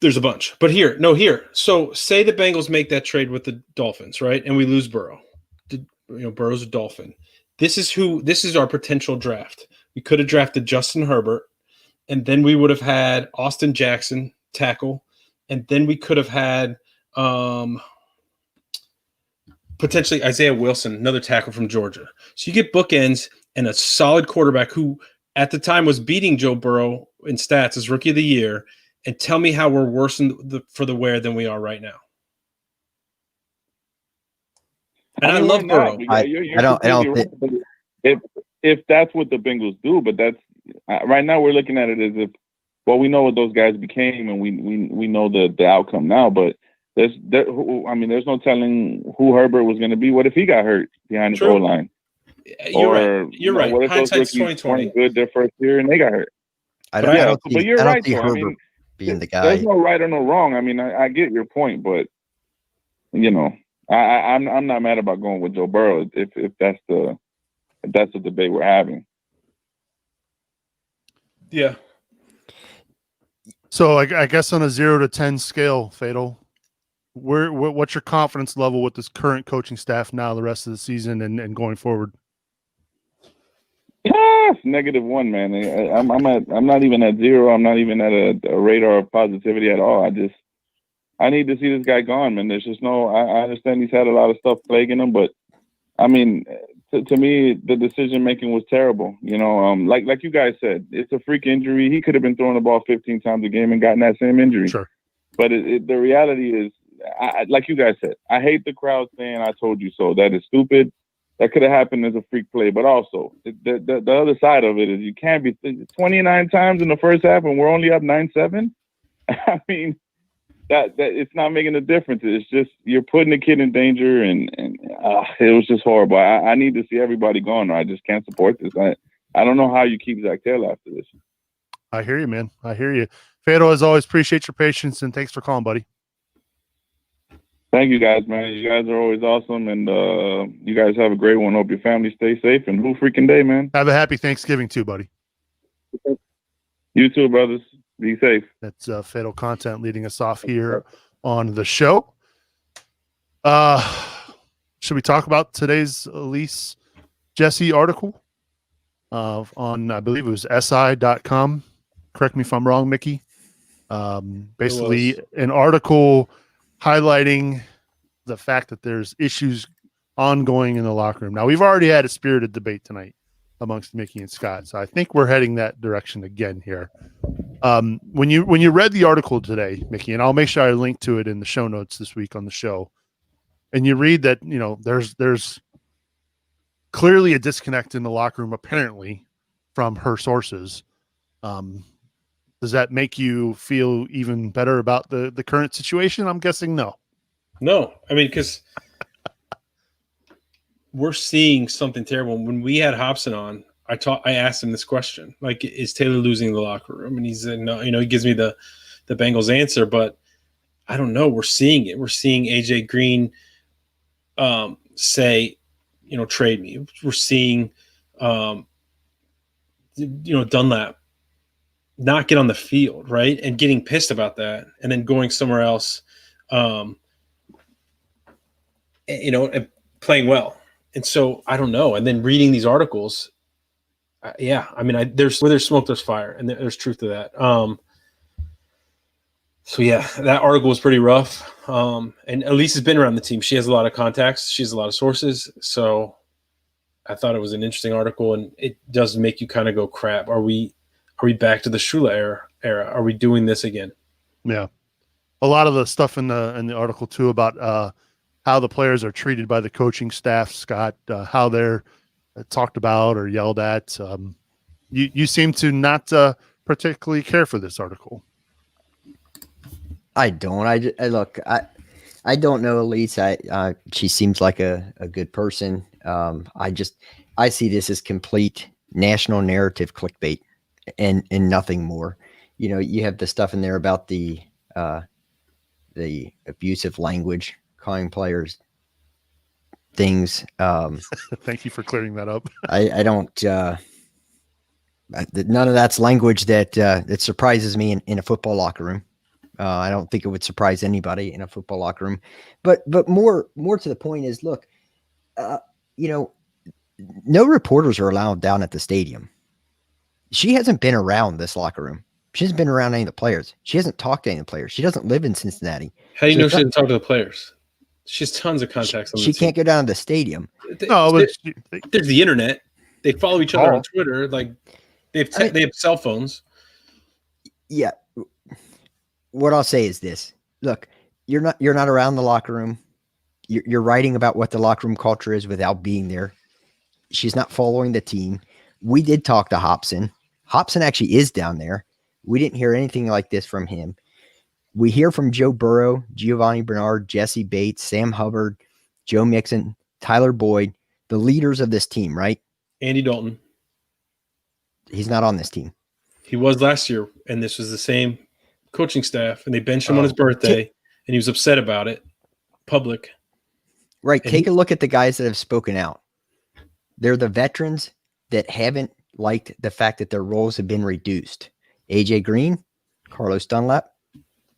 There's a bunch, but here. So say the Bengals make that trade with the Dolphins, right? And we lose Burrow. Burrow's a Dolphin. This is our potential draft. We could have drafted Justin Herbert, and then we would have had Austin Jackson, tackle, and then we could have had potentially Isaiah Wilson, another tackle from Georgia. So you get bookends and a solid quarterback who at the time was beating Joe Burrow in stats as Rookie of the Year, and tell me how we're worse for the wear than we are right now. And I love Burrow. I don't think if that's what the Bengals do, but that's right now we're looking at it as if, well, we know what those guys became and we know the outcome now, but there's no telling who Herbert was going to be. What if he got hurt behind the goal line? You're right. What if Hindsight's those rookies 2020. weren't good their first year and they got hurt? But you're right. Herbert being the guy. There's no right or no wrong. I mean, I get your point, but I'm not mad about going with Joe Burrow if that's the debate we're having. Yeah. So I guess on a 0 to 10 scale, Fatal, what's your confidence level with this current coaching staff now, the rest of the season and going forward? It's -1, man. I'm not even at 0. I'm not even at a radar of positivity at all. I need to see this guy gone, man. There's just no. I understand he's had a lot of stuff plaguing him, but I mean, to me, the decision making was terrible. You know, like you guys said, it's a freak injury. He could have been throwing the ball 15 times a game and gotten that same injury. Sure. But the reality is, like you guys said, I hate the crowd saying "I told you so." That is stupid. That could have happened as a freak play, but also the other side of it is you can't be 29 times in the first half and we're only up 9-7. I mean, that it's not making a difference. It's just you're putting the kid in danger, and it was just horrible. I need to see everybody gone, or I just can't support this. I don't know how you keep Zach Taylor after this. I hear you, man. I hear you. Fado, as always, appreciate your patience and thanks for calling, buddy. Thank you, guys, man. You guys are always awesome, and you guys have a great one. Hope your family stay safe, and who freaking day, man. Have a happy Thanksgiving too, buddy. You too, brothers. Be safe. That's Fatal Content leading us off here on the show. Should we talk about today's Elise Jesse article on, I believe it was SI.com. Correct me if I'm wrong, Mickey. Basically, an article highlighting the fact that there's issues ongoing in the locker room. Now, we've already had a spirited debate tonight amongst Mickey and Scott, so I think we're heading that direction again here. When you read the article today, Mickey, and I'll make sure I link to it in the show notes this week on the show, and you read that, you know, there's clearly a disconnect in the locker room, apparently, from her sources. Does that make you feel even better about the current situation? I'm guessing no. No, I mean, because we're seeing something terrible. When we had Hobson on, I asked him this question, like, is Taylor losing the locker room? And he said, no, you know, he gives me the Bengals answer, but I don't know. We're seeing it. We're seeing AJ Green say, you know, trade me. We're seeing, you know, Dunlap not get on the field, right? And getting pissed about that and then going somewhere else, you know, and playing well. And so I don't know. And then reading these articles, yeah, I mean, there's where there's smoke, there's fire, and there's truth to that. So yeah, that article was pretty rough. And Elise has been around the team. She has a lot of contacts. She has a lot of sources. So I thought it was an interesting article, and it does make you kind of go, crap. Are we back to the Shula era? Are we doing this again? Yeah. A lot of the stuff in the article too about how the players are treated by the coaching staff, Scott, how they're talked about or yelled at. You seem to not particularly care for this article. I don't. I look. I don't know Elise. She seems like a good person. I see this as complete national narrative clickbait and nothing more. You know, you have the stuff in there about the abusive language, calling players things. Thank you for clearing that up. I don't. None of that's language that surprises me in a football locker room. I don't think it would surprise anybody in a football locker room. But more to the point is, look, you know, no reporters are allowed down at the stadium. She hasn't been around this locker room. She hasn't been around any of the players. She hasn't talked to any of the players. She doesn't live in Cincinnati. How do you know she doesn't talk to the players? She has tons of contacts. She can't go down to the stadium. There's the internet. They follow each other on Twitter. Like they have cell phones. Yeah. What I'll say is this: look, you're not around the locker room. You're writing about what the locker room culture is without being there. She's not following the team. We did talk to Hobson. Hobson actually is down there. We didn't hear anything like this from him. We hear from Joe Burrow, Giovanni Bernard, Jesse Bates, Sam Hubbard, Joe Mixon, Tyler Boyd, the leaders of this team, right? Andy Dalton. He's not on this team. He was last year, and this was the same coaching staff, and they benched him on his birthday, and he was upset about it. Public. Right. Take a look at the guys that have spoken out. They're the veterans that haven't liked the fact that their roles have been reduced. AJ Green, Carlos Dunlap,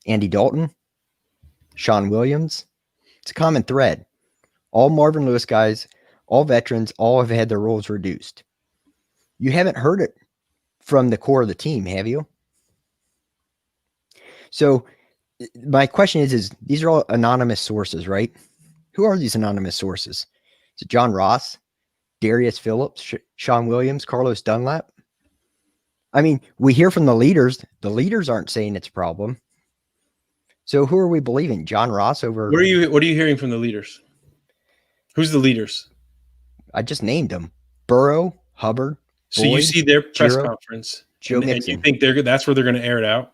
Andy Dalton, Sean Williams. It's a common thread. All Marvin Lewis guys, all veterans, all have had their roles reduced. You haven't heard it from the core of the team, have you? So my question is these are all anonymous sources, right? Who are these anonymous sources? Is it John Ross, Darius Phillips, Sean Williams, Carlos Dunlap? I mean, we hear from the leaders. The leaders aren't saying it's a problem. So who are we believing? John Ross over? What are you hearing from the leaders? Who's the leaders? I just named them: Burrow, Hubbard. So Boyd, you see their press Giro, conference, Joe and Mixon. you think that's where they're going to air it out?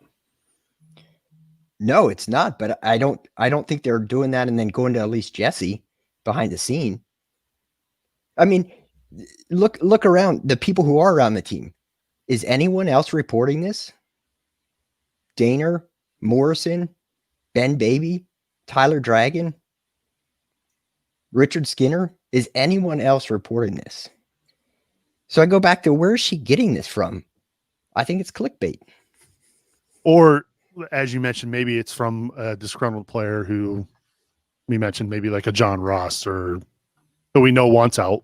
No, it's not. But I don't think they're doing that and then going to at least Jesse behind the scene. I mean, look around the people who are around the team. Is anyone else reporting this? Daner, Morrison, Ben Baby, Tyler Dragon, Richard Skinner. Is anyone else reporting this? So I go back to, where is she getting this from? I think it's clickbait. Or, as you mentioned, maybe it's from a disgruntled player who we mentioned, maybe like a John Ross, or that we know wants out,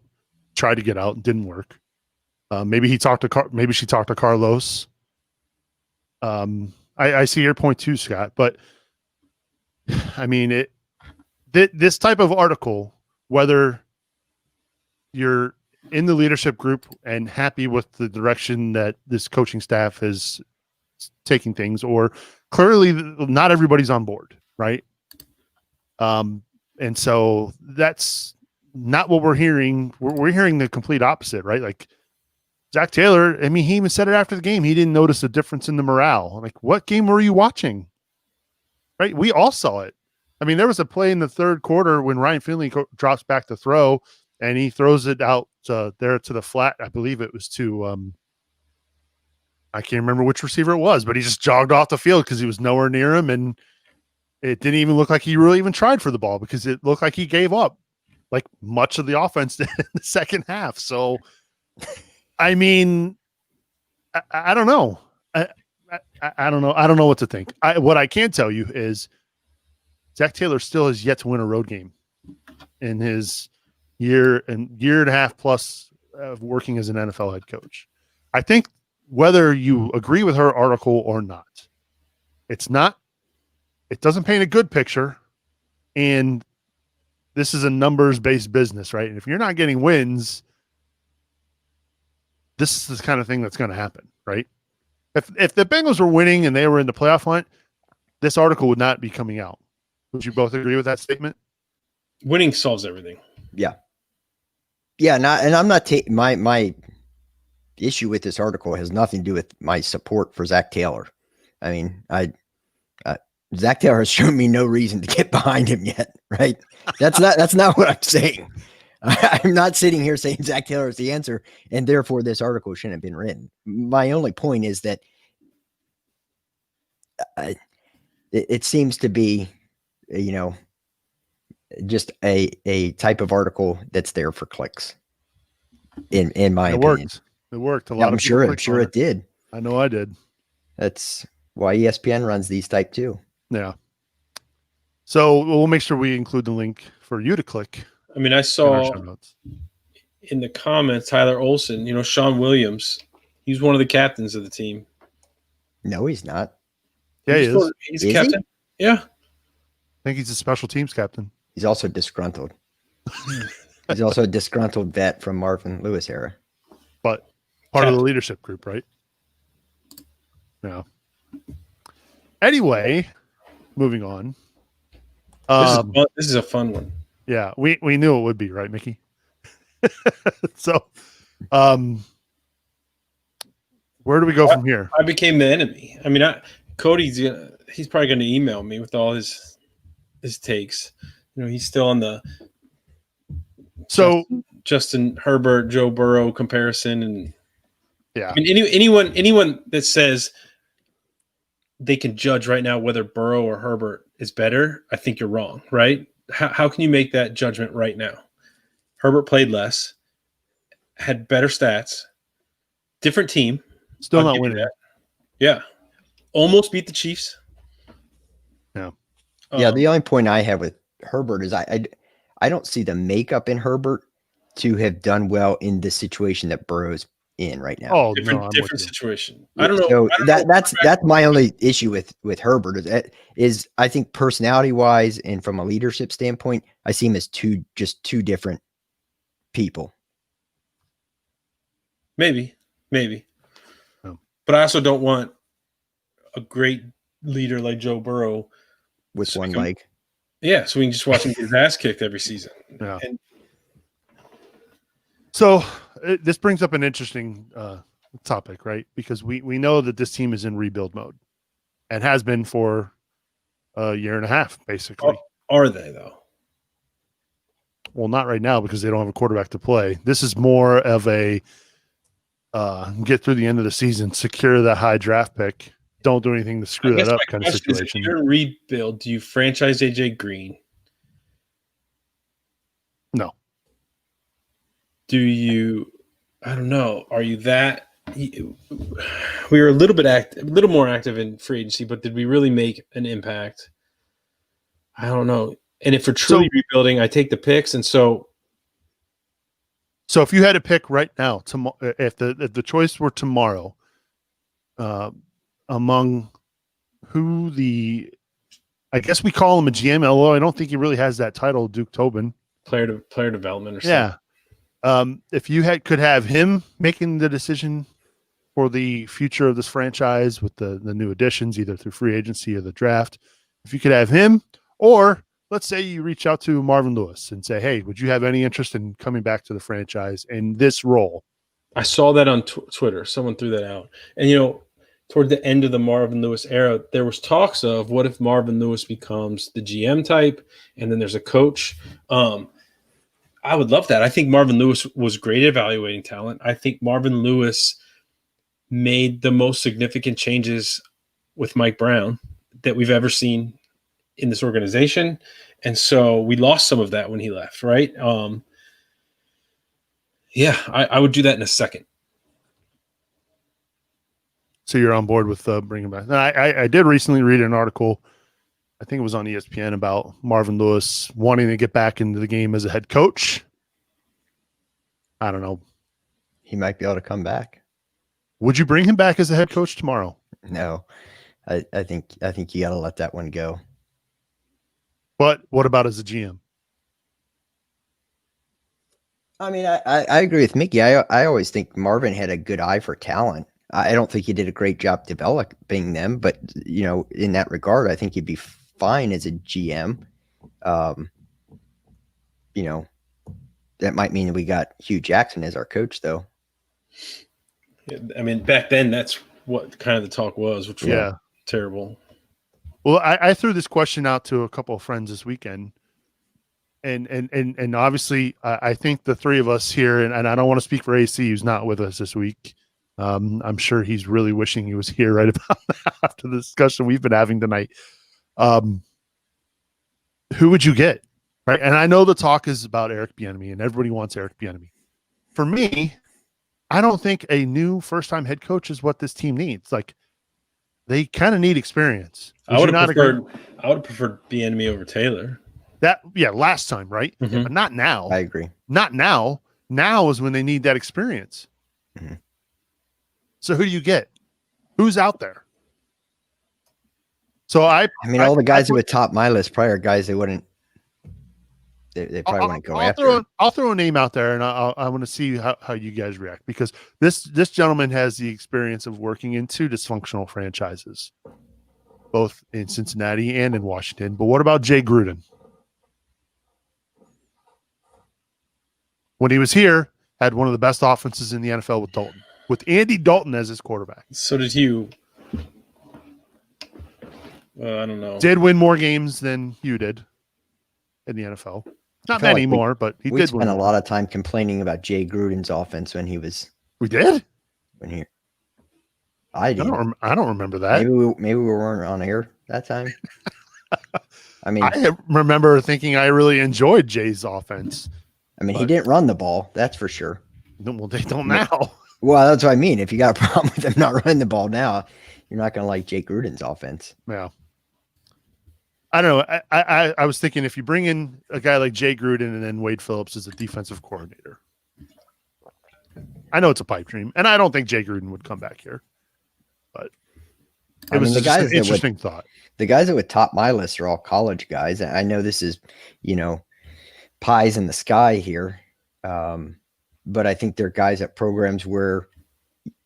tried to get out, didn't work. Maybe she talked to Carlos. I see your point too, Scott. But I mean, this type of article, whether you're in the leadership group and happy with the direction that this coaching staff is taking things, or clearly not everybody's on board, right? And so that's not what we're hearing. We're hearing the complete opposite, right? Like Zach Taylor, I mean, he even said it after the game. He didn't notice a difference in the morale. Like, what game were you watching? Right? We all saw it. I mean, there was a play in the third quarter when Ryan Finley drops back to throw, and he throws it out there to the flat. I believe it was to I can't remember which receiver it was, but he just jogged off the field because he was nowhere near him, and it didn't even look like he really even tried for the ball because it looked like he gave up, like much of the offense did in the second half. So, I mean, I don't know. I don't know. I don't know what to think. What I can tell you is Zach Taylor still has yet to win a road game in his year and a half plus of working as an NFL head coach. I think whether you agree with her article or not, it doesn't paint a good picture. And this is a numbers-based business, right? And if you're not getting wins, this is the kind of thing that's going to happen, right? If the Bengals were winning and they were in the playoff hunt, this article would not be coming out. Would you both agree with that statement? Winning solves everything. Yeah. Yeah, I'm not taking my issue with this article has nothing to do with my support for Zach Taylor. I mean, Zach Taylor has shown me no reason to get behind him yet, right? That's not what I'm saying. I'm not sitting here saying Zach Taylor is the answer, and therefore this article shouldn't have been written. My only point is that it seems to be, just a type of article that's there for clicks. In my opinion, it worked. A lot. I'm sure it did. I know I did. That's why ESPN runs these type too. Yeah. So we'll make sure we include the link for you to click. I mean, I saw in the comments Tyler Olson, Sean Williams, he's one of the captains of the team. No, he's not. Yeah, he is. He's a captain. Yeah. I think he's a special teams captain. He's also disgruntled. He's also a disgruntled vet from Marvin Lewis era. But part of the leadership group, right? Yeah. Anyway, moving on. This is a fun one. Yeah, we knew it would be, right, Mickey? So, where do we go from here? I became the enemy. I mean, Cody's he's probably going to email me with all his takes. He's still on the Justin Herbert, Joe Burrow comparison, and yeah. I mean, anyone that says they can judge right now whether Burrow or Herbert is better, I think you're wrong, right? How can you make that judgment right now? Herbert played less, had better stats, different team. Still not winning. Yeah. almost beat the Chiefs. Yeah. Yeah, the only point I have with Herbert is I don't see the makeup in Herbert to have done well in the situation that Burrow's in right now. Oh, different no, I'm different with you. situation. I don't know. So I don't know. that's my only issue with Herbert is I think personality wise and from a leadership standpoint, I see him as two different people. Maybe. Oh. But I also don't want a great leader like Joe Burrow With So one we can- leg. Yeah, so we can just watch him get his ass kicked every season. Yeah. And So this brings up an interesting topic, right? Because we know that this team is in rebuild mode and has been for a year and a half, basically. are they though? Well, not right now because they don't have a quarterback to play. This is more of a get through the end of the season, secure that high draft pick. Don't do anything to screw that up my kind of question is, situation. if you're in rebuild, do you franchise AJ Green? No. Do you? I don't know. Are you that? We were a little more active in free agency, but did we really make an impact? I don't know. And if we're truly rebuilding, I take the picks, and so if you had to pick right now, if the choice were tomorrow, among who I guess we call him a GM, although I don't think he really has that title, Duke Tobin. player development or something. Yeah. If you could have him making the decision for the future of this franchise with the new additions, either through free agency or the draft, if you could have him, or let's say you reach out to Marvin Lewis and say, hey, would you have any interest in coming back to the franchise in this role? I saw that on Twitter. Someone threw that out. And, toward the end of the Marvin Lewis era, there was talks of what if Marvin Lewis becomes the GM type and then there's a coach. I would love that. I think Marvin Lewis was great at evaluating talent. I think Marvin Lewis made the most significant changes with Mike Brown that we've ever seen in this organization. And so we lost some of that when he left, right? I would do that in a second. So you're on board with bringing back. I did recently read an article, I think it was on ESPN, about Marvin Lewis wanting to get back into the game as a head coach. I don't know. He might be able to come back. Would you bring him back as a head coach tomorrow? No. I think you got to let that one go. But what about as a GM? I mean, I agree with Mickey. I always think Marvin had a good eye for talent. I don't think he did a great job developing them, but in that regard, I think he'd be fine as a GM. That might mean we got Hugh Jackson as our coach, though. I mean, back then, that's what kind of the talk was, which was terrible. Well, I threw this question out to a couple of friends this weekend, and obviously, I think the three of us here, and I don't want to speak for AC, who's not with us this week. I'm sure he's really wishing he was here right about now after the discussion we've been having tonight. Who would you get? Right. And I know the talk is about Eric Bieniemy and everybody wants Eric Bieniemy. For me, I don't think a new first-time head coach is what this team needs. Like, they kind of need experience. I would have preferred Bieniemy over Taylor. Last time, right? Mm-hmm. But not now. I agree. Not now. Now is when they need that experience. Mm-hmm. So who do you get? Who's out there? So all the guys who would top my list probably are guys they wouldn't. They probably wouldn't go after. I'll throw a name out there, and I want to see how you guys react, because this gentleman has the experience of working in two dysfunctional franchises, both in Cincinnati and in Washington. But what about Jay Gruden? When he was here, had one of the best offenses in the NFL with Dalton, with Andy Dalton as his quarterback. So did Hugh. I don't know. Did win more games than you did in the NFL. Not many more, but he did win. Spent a lot of time complaining about Jay Gruden's offense when he was. We did? I did. I don't remember that. Maybe we weren't on air that time. I mean, I remember thinking I really enjoyed Jay's offense. I mean, he didn't run the ball, that's for sure. Well, they don't now. Well, that's what I mean. If you got a problem with him not running the ball now, you're not going to like Jake Gruden's offense. Yeah. I don't know. I was thinking if you bring in a guy like Jay Gruden and then Wade Phillips as a defensive coordinator, I know it's a pipe dream, and I don't think Jay Gruden would come back here, but it was just an interesting thought. The guys that would top my list are all college guys. I know this is, pies in the sky here, but I think they're guys at programs where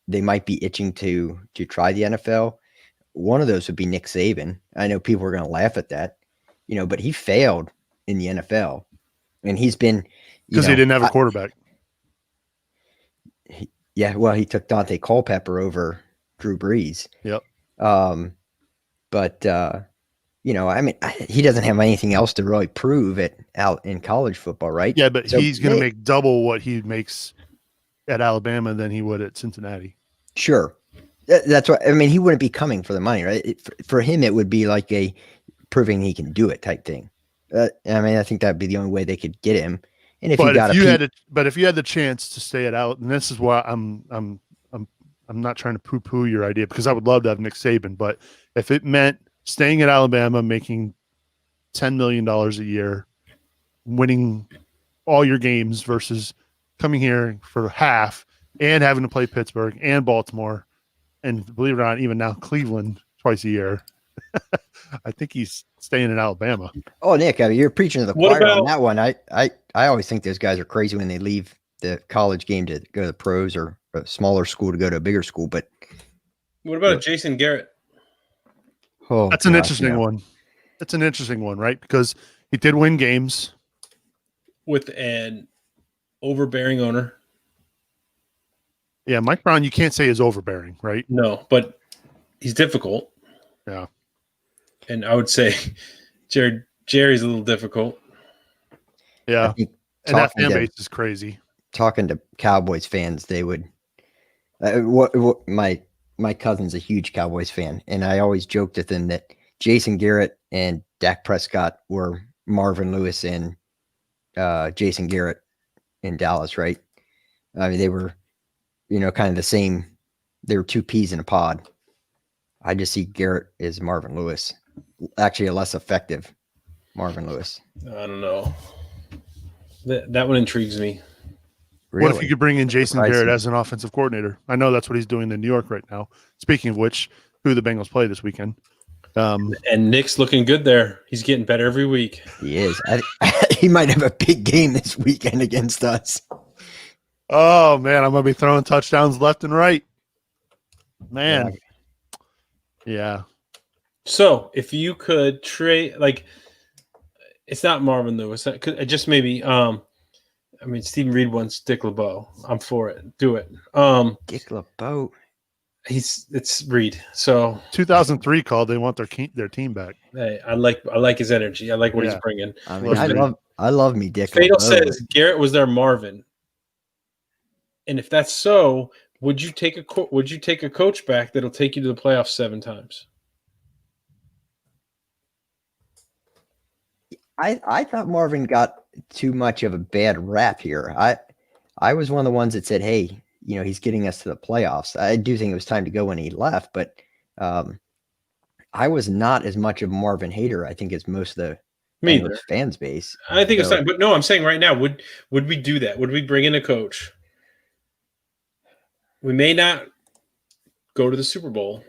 they might be itching to try the NFL. One of those would be Nick Saban. I know people are going to laugh at that, but he failed in the NFL, and he's been because he didn't have a quarterback. He took Dante Culpepper over Drew Brees. Yep. He doesn't have anything else to really prove out in college football, right? Yeah, but so he's going to make double what he makes at Alabama than he would at Cincinnati. Sure. That's what I mean. He wouldn't be coming for the money, right? For him, it would be like a proving he can do it type thing. I think that'd be the only way they could get him. And if you had the chance to stay at Alabama, and this is why I'm not trying to poo-poo your idea because I would love to have Nick Saban, but if it meant staying at Alabama, making $10 million a year, winning all your games versus coming here for half and having to play Pittsburgh and Baltimore, and believe it or not, even now Cleveland twice a year, I think he's staying in Alabama. Oh, Nick, you're preaching to the choir on that one. I always think those guys are crazy when they leave the college game to go to the pros or a smaller school to go to a bigger school. But what about Jason Garrett? Oh, that's an interesting one. That's an interesting one, right? Because he did win games with an overbearing owner. Yeah, Mike Brown, you can't say is overbearing, right? No, but he's difficult. Yeah. And I would say Jerry's a little difficult. Yeah. And that fan base is crazy. Talking to Cowboys fans, they would my cousin's a huge Cowboys fan, and I always joked with him that Jason Garrett and Dak Prescott were Marvin Lewis and Jason Garrett in Dallas, right? I mean, they were, kind of the same. They were two peas in a pod. I just see Garrett as Marvin Lewis, actually a less effective Marvin Lewis. I don't know. That one intrigues me. Really? What if you could bring in Jason Garrett as an offensive coordinator? I know that's what he's doing in New York right now. Speaking of which, who the Bengals play this weekend. And Nick's looking good there. He's getting better every week. He is. He might have a big game this weekend against us. Oh, man, I'm going to be throwing touchdowns left and right. Man. Yeah. So if you could trade, it's not Marvin Lewis. Just maybe, Stephen Reed wants Dick LeBeau. I'm for it. Do it. Dick LeBeau. It's Reed. So 2003 called. They want their team back. Hey, I like his energy. I like what he's bringing. I mean, I love me Dick. Fatal says Garrett was their Marvin. And if that's so, would you take a coach back that'll take you to the playoffs 7 times? I thought Marvin got too much of a bad rap here. I was one of the ones that said, hey, he's getting us to the playoffs. I do think it was time to go when he left, but I was not as much of a Marvin hater, I think, as most of the fans base. I think it's time. But no, I'm saying right now, would we do that? Would we bring in a coach? We may not go to the Super Bowl,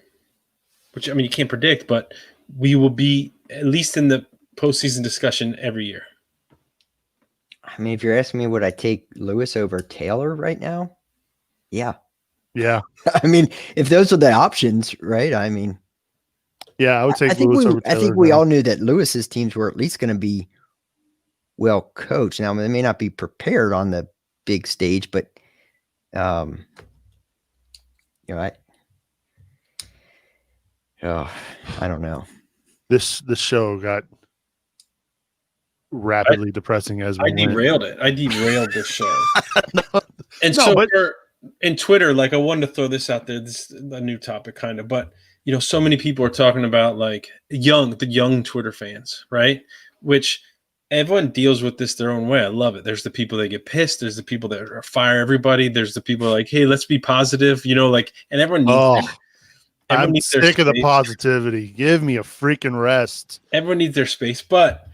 which, you can't predict, but we will be at least in the postseason discussion every year. I mean, if you're asking me, would I take Lewis over Taylor right now? Yeah. Yeah. I mean, if those are the options, right? I mean, yeah, I would take Lewis over Taylor. I think we all knew that Lewis's teams were at least going to be well coached. Now, they may not be prepared on the big stage, but I don't know. This show got rapidly depressing as we derailed it. I derailed this show. In Twitter, I wanted to throw this out there. This is a new topic, kind of, but so many people are talking about the young Twitter fans, right? Which everyone deals with this their own way. I love it. There's the people that get pissed. There's the people that fire everybody. There's the people hey, let's be positive. And everyone needs that. Everyone I'm needs their sick of the space. positivity. Give me a freaking rest. Everyone needs their space, but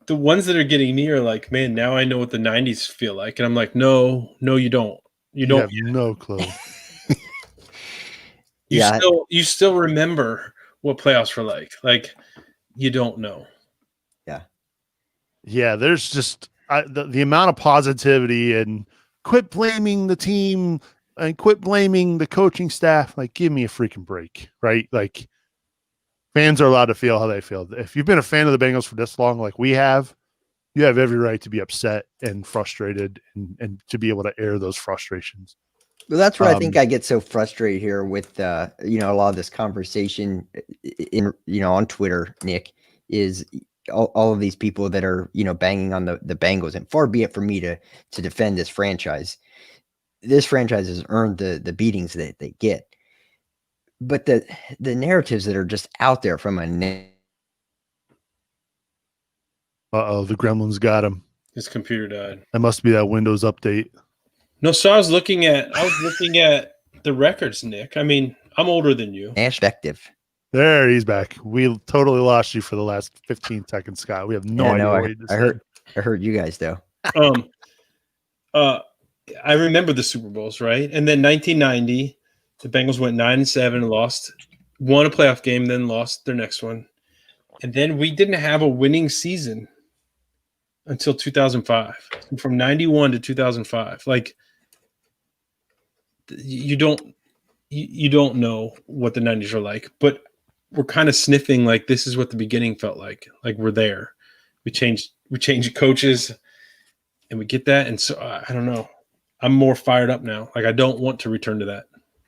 the ones that are getting me are like, man, now I know what the '90s feel like, and I'm like, no, you don't. You You don't. have no clue. Yeah. You still remember what playoffs were like. Like, you don't know. Yeah, there's just the amount of positivity and quit blaming the team and quit blaming the coaching staff. Like, give me a freaking break, right? Like, fans are allowed to feel how they feel. If you've been a fan of the Bengals for this long, like we have, you have every right to be upset and frustrated and to be able to air those frustrations. Well, that's where I think I get so frustrated here with a lot of this conversation on Twitter, Nick, is all of these people that are banging on the Bengals, and far be it for me to defend this franchise. This franchise has earned the beatings that they get, but the narratives that are just out there from the gremlins got him. His computer died. That must be that Windows update. No, so I was looking at the records, Nick. I mean, I'm older than you. perspective. There, he's back. We totally lost you for the last 15 seconds, Scott. We have no idea what you just said. I heard you guys though. I remember the Super Bowls, right? And then 1990, the Bengals went 9-7, won a playoff game, then lost their next one. And then we didn't have a winning season until 2005. From 91 to 2005. Like, you don't know what the 90s are like, but we're kind of sniffing like this is what the beginning felt like. Like, we're there. We changed coaches, and we get that. And so I don't know. I'm more fired up now. Like, I don't want to return to that.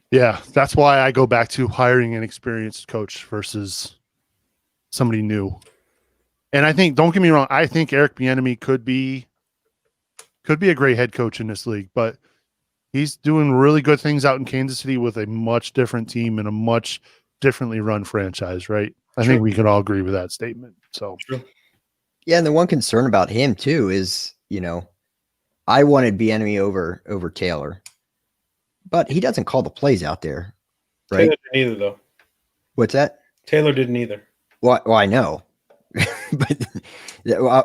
Yeah, that's why I go back to hiring an experienced coach versus somebody new. And I think, don't get me wrong, I think Eric Bieniemy could be a great head coach in this league, but he's doing really good things out in Kansas City with a much different team and a much differently run franchise, right? I think we can all agree with that statement. So, yeah, and the one concern about him too is, I wanted Bieniemy over Taylor, but he doesn't call the plays out there, right? Taylor didn't either, though. What's that? Taylor didn't either. Well, I know, but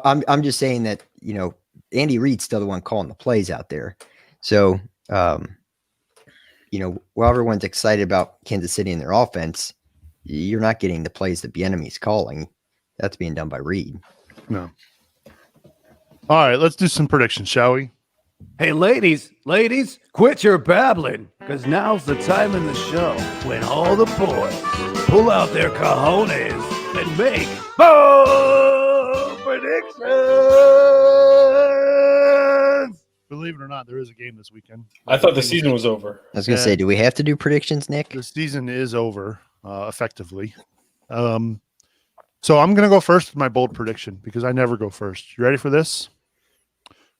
I'm just saying that Andy Reid's still the one calling the plays out there. So, while everyone's excited about Kansas City and their offense, you're not getting the plays that Bieniemy's calling. That's being done by Reid. No. All right, let's do some predictions, shall we? Hey, ladies, quit your babbling, because now's the time in the show when all the boys pull out their cojones and make bold predictions. Believe it or not, there is a game this weekend. I thought the season was over. I was going to say, do we have to do predictions, Nick? The season is over, effectively. So I'm going to go first with my bold prediction because I never go first. You ready for this?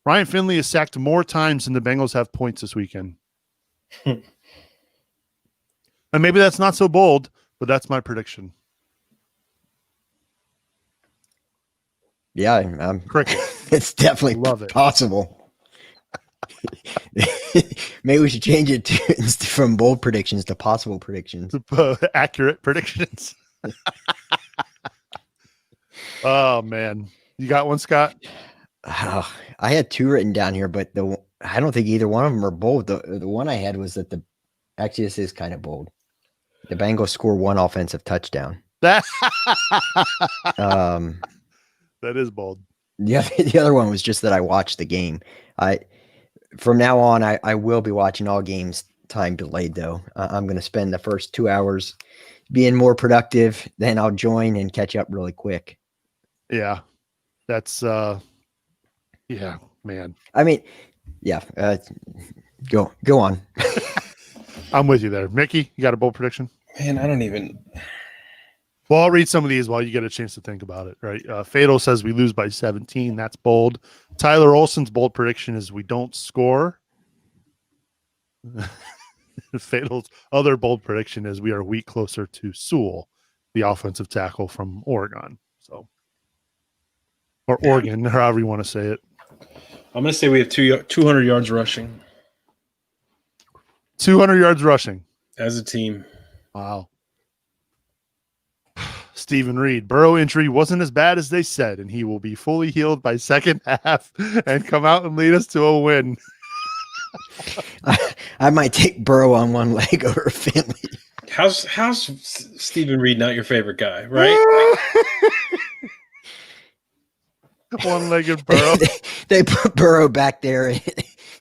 Ryan Finley is sacked more times than the Bengals have points this weekend. And maybe that's not so bold, but that's my prediction. Yeah, I'm Cricket. It's definitely Love it. possible. Maybe we should change it from bold predictions to possible predictions. Accurate predictions. Oh, man. You got one, Scott? Oh, I had two written down here, but I don't think either one of them are bold. The one I had was that actually this is kind of bold. The Bengals score one offensive touchdown. That Um, that is bold. the other one was just that I watched the game. From now on, I will be watching all games time delayed though. I'm going to spend the first 2 hours being more productive. Then I'll join and catch up really quick. Yeah. That's yeah, man. I mean, yeah. Go on. I'm with you there. Mickey, you got a bold prediction? Man, I don't even. Well, I'll read some of these while you get a chance to think about it, right? Fatal says we lose by 17. That's bold. Tyler Olson's bold prediction is we don't score. Fatal's other bold prediction is we are a week closer to Sewell, the offensive tackle from Oregon. So, or Oregon, however you want to say it. I'm going to say we have 200 yards rushing 200 yards rushing. as a team. Wow. Stephen Reed, Burrow injury wasn't as bad as they said, and he will be fully healed by second half and come out and lead us to a win. I might take Burrow on one leg over Finley. How's Stephen Reed not your favorite guy, right? One-legged Burrow. They put Burrow back there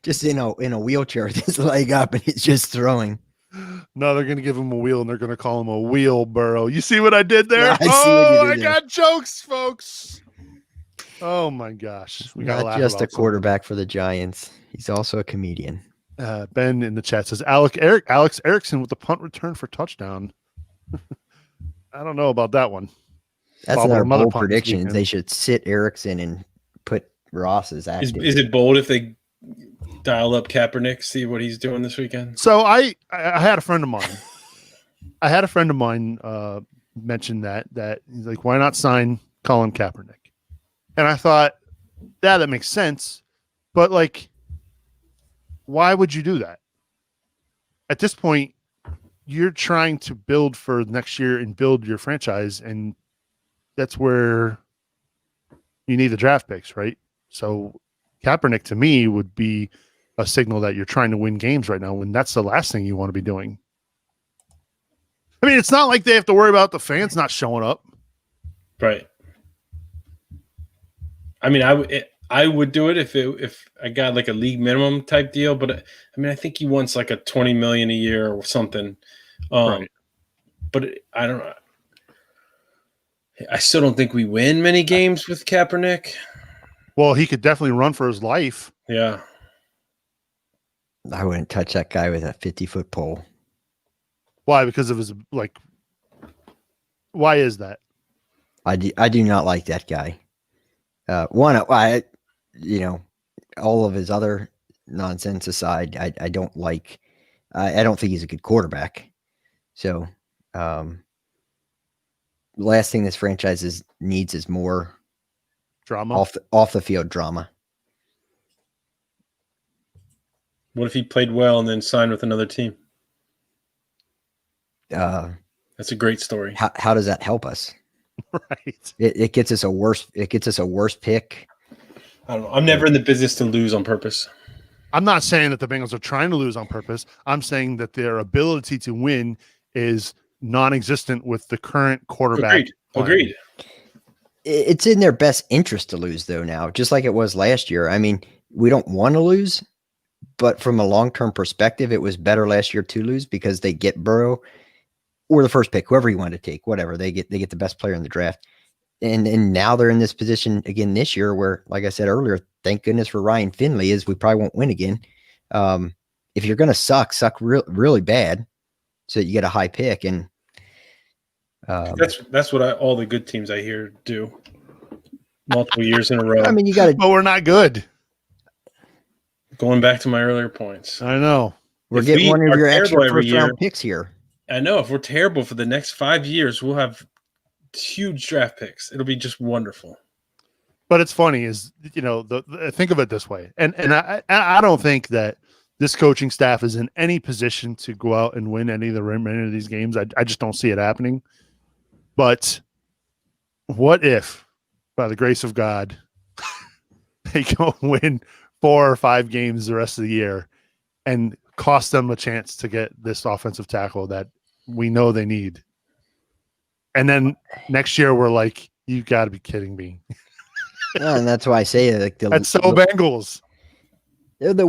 just in a wheelchair with his leg up, and he's just throwing. No, they're going to give him a wheel, and they're going to call him a wheel Burrow. You see what I did there? Yeah, I see what you did I there. got jokes, folks. Oh, my gosh. We got Not just a quarterback for the Giants. He's also a comedian. Ben in the chat says, Alex Erickson with the punt return for touchdown. I don't know about that one. That's Well, another another bold punt this prediction. weekend. They should sit Erickson and put Ross's active. Is it bold if they dial up Kaepernick, see what he's doing this weekend? So I had a friend of mine. Mention that he's like, why not sign Colin Kaepernick? And I thought, yeah, that makes sense. But like, why would you do that? At this point, you're trying to build for next year and build your franchise, and that's where you need the draft picks, right? So Kaepernick to me would be a signal that you're trying to win games right now when that's the last thing you want to be doing. I mean, it's not like they have to worry about the fans not showing up. Right. I mean, I would do it if I got like a league minimum type deal, but I mean, I think he wants like a $20 million a year or something. Right. But I don't know. I still don't think we win many games with Kaepernick. Well, he could definitely run for his life. Yeah. I wouldn't touch that guy with a 50-foot pole. Why? Because of his why is that? I do not like that guy. All of his other nonsense aside, I don't like. I don't think he's a good quarterback. So, last thing this franchise needs is more Drama. off the field drama. What if he played well and then signed with another team? That's a great story. How does that help us? Right. It gets us a worse. It gets us a worse pick. I don't know. I'm never in the business to lose on purpose. I'm not saying that the Bengals are trying to lose on purpose. I'm saying that their ability to win is non-existent with the current quarterback. Agreed. It's in their best interest to lose, though, now, just like it was last year. I mean, we don't want to lose, but from a long-term perspective, it was better last year to lose because they get Burrow or the first pick, whoever you want to take, whatever. They get the best player in the draft. And now they're in this position again this year where, like I said earlier, thank goodness for Ryan Finley, is we probably won't win again. If you're going to suck really bad so that you get a high pick. And that's what all the good teams I hear do multiple years in a row. I mean, you got to. But we're not good. Going back to my earlier points. I know. We're If getting we one of are your terrible extra every first round year- picks here. I know if we're terrible for the next 5 years, we'll have huge draft picks. It'll be just wonderful. But it's funny is, think of it this way. And I don't think that this coaching staff is in any position to go out and win any of the remainder of these games. I just don't see it happening. But what if, by the grace of God, they go win 4 or 5 games the rest of the year and cost them a chance to get this offensive tackle that we know they need. And then next year we're like, you got to be kidding me. Yeah, and that's why I say like That's so Bengals. The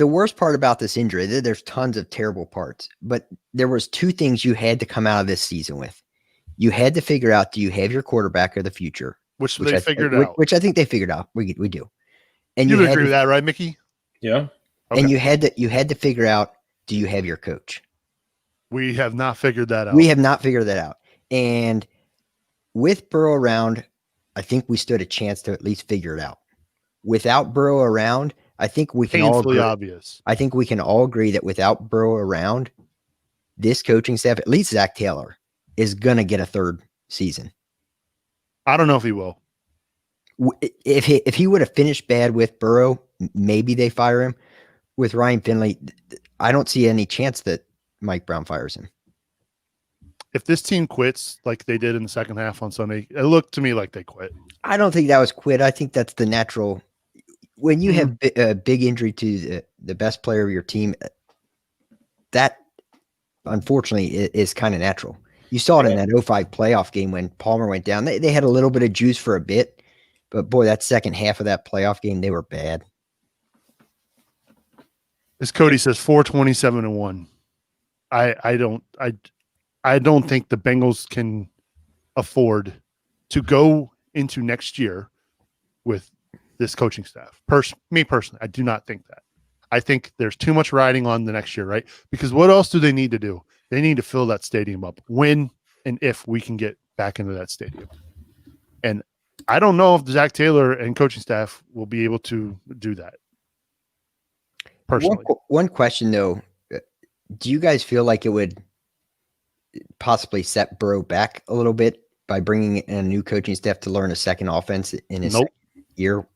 worst part about this injury, there's tons of terrible parts, but there was 2 things you had to come out of this season with. You had to figure out, do you have your quarterback of the future? Which they figured out. Which I think they figured out. We do. And You you would had agree to, with that, right, Mickey? Yeah. Okay. And you had to figure out, do you have your coach? We have not figured that out. We have not figured that out. And with Burrow around, I think we stood a chance to at least figure it out. Without Burrow around, I think we can all Painfully agree, obvious. I think we can all agree that without Burrow around, this coaching staff, at least Zach Taylor, is going to get a 3rd season. I don't know if he will. If he would have finished bad with Burrow, maybe they fire him. With Ryan Finley, I don't see any chance that Mike Brown fires him. if this team quits like they did in the second half on Sunday, it looked to me like they quit. I don't think that was quit. I think that's the natural. When you have a big injury to the best player of your team, that unfortunately is kind of natural. You saw it in that 05 playoff game when Palmer went down. They had a little bit of juice for a bit, but boy, that second half of that playoff game, they were bad. As Cody says, 427-1. I don't think the Bengals can afford to go into next year with this coaching staff. Me personally, I do not think that. I think there's too much riding on the next year, right? Because what else do they need to do? They need to fill that stadium up when and if we can get back into that stadium. And I don't know if Zach Taylor and coaching staff will be able to do that. Personally. One question, though. Do you guys feel like it would possibly set Burrow back a little bit by bringing in a new coaching staff to learn a second offense in his second year?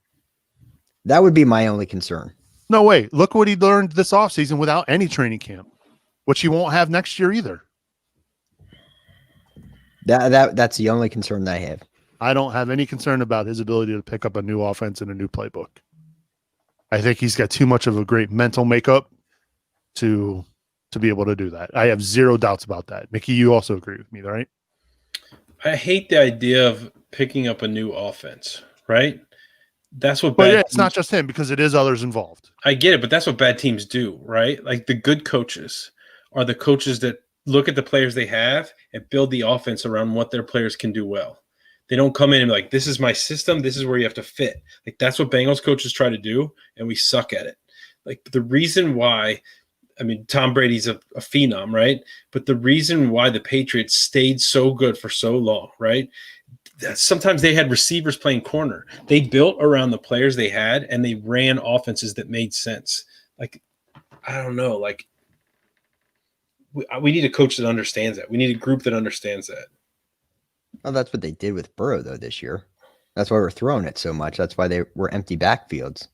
That would be my only concern. No way. Look what he learned this offseason without any training camp, which he won't have next year either. That's the only concern that I have. I don't have any concern about his ability to pick up a new offense and a new playbook. I think he's got too much of a great mental makeup to be able to do that. I have zero doubts about that. Mickey, you also agree with me, right? I hate the idea of picking up a new offense, right? That's what. But yeah, it's not just him because it is others involved. I get it, but that's what bad teams do, right? Like the good coaches are the coaches that look at the players they have and build the offense around what their players can do well. They don't come in and be like, this is my system. This is where you have to fit. Like that's what Bengals coaches try to do, and we suck at it. Like the reason why, I mean, Tom Brady's a phenom, right? But the reason why the Patriots stayed so good for so long, right? Sometimes they had receivers playing corner. They built around the players they had, and they ran offenses that made sense. Like, I don't know. Like, we need a coach that understands that. We need a group that understands that. Well, that's what they did with Burrow, though, this year. That's why we're throwing it so much. That's why they were empty backfields.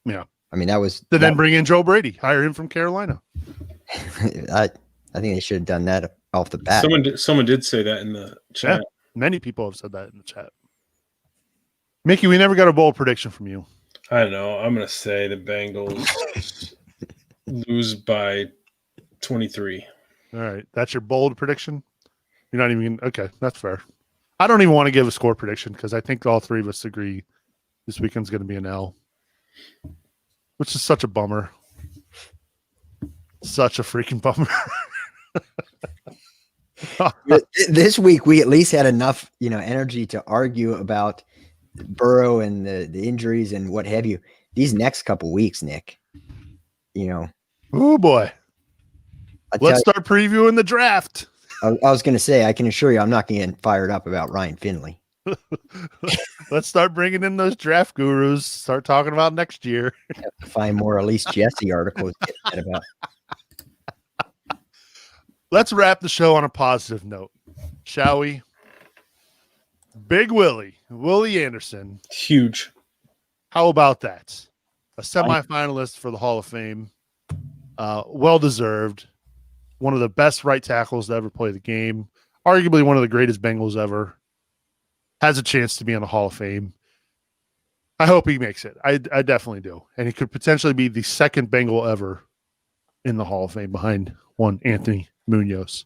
Yeah. I mean, that was – Then bring in Joe Brady. Hire him from Carolina. I think they should have done that off the bat. Someone did say that in the chat. Yeah, many people have said that in the chat. Mickey, we never got a bold prediction from you. I don't know. I'm going to say the Bengals lose by 23. All right. That's your bold prediction? You're not even – okay, that's fair. I don't even want to give a score prediction because I think all three of us agree this weekend's going to be an L, which is such a bummer. Such a freaking bummer. This week, we at least had enough, energy to argue about Burrow and the injuries and what have you. These next couple weeks, Nick, Oh, boy. Let's start previewing the draft. I was going to say, I can assure you I'm not getting fired up about Ryan Finley. Let's start bringing in those draft gurus. Start talking about next year. Find more Elise Jesse articles about. Let's wrap the show on a positive note, shall we? Big Willie Anderson. Huge. How about that? A semifinalist for the Hall of Fame. Well-deserved. One of the best right tackles to ever play the game. Arguably one of the greatest Bengals ever. Has a chance to be in the Hall of Fame. I hope he makes it. I definitely do. And he could potentially be the second Bengal ever in the Hall of Fame behind one Anthony Munoz.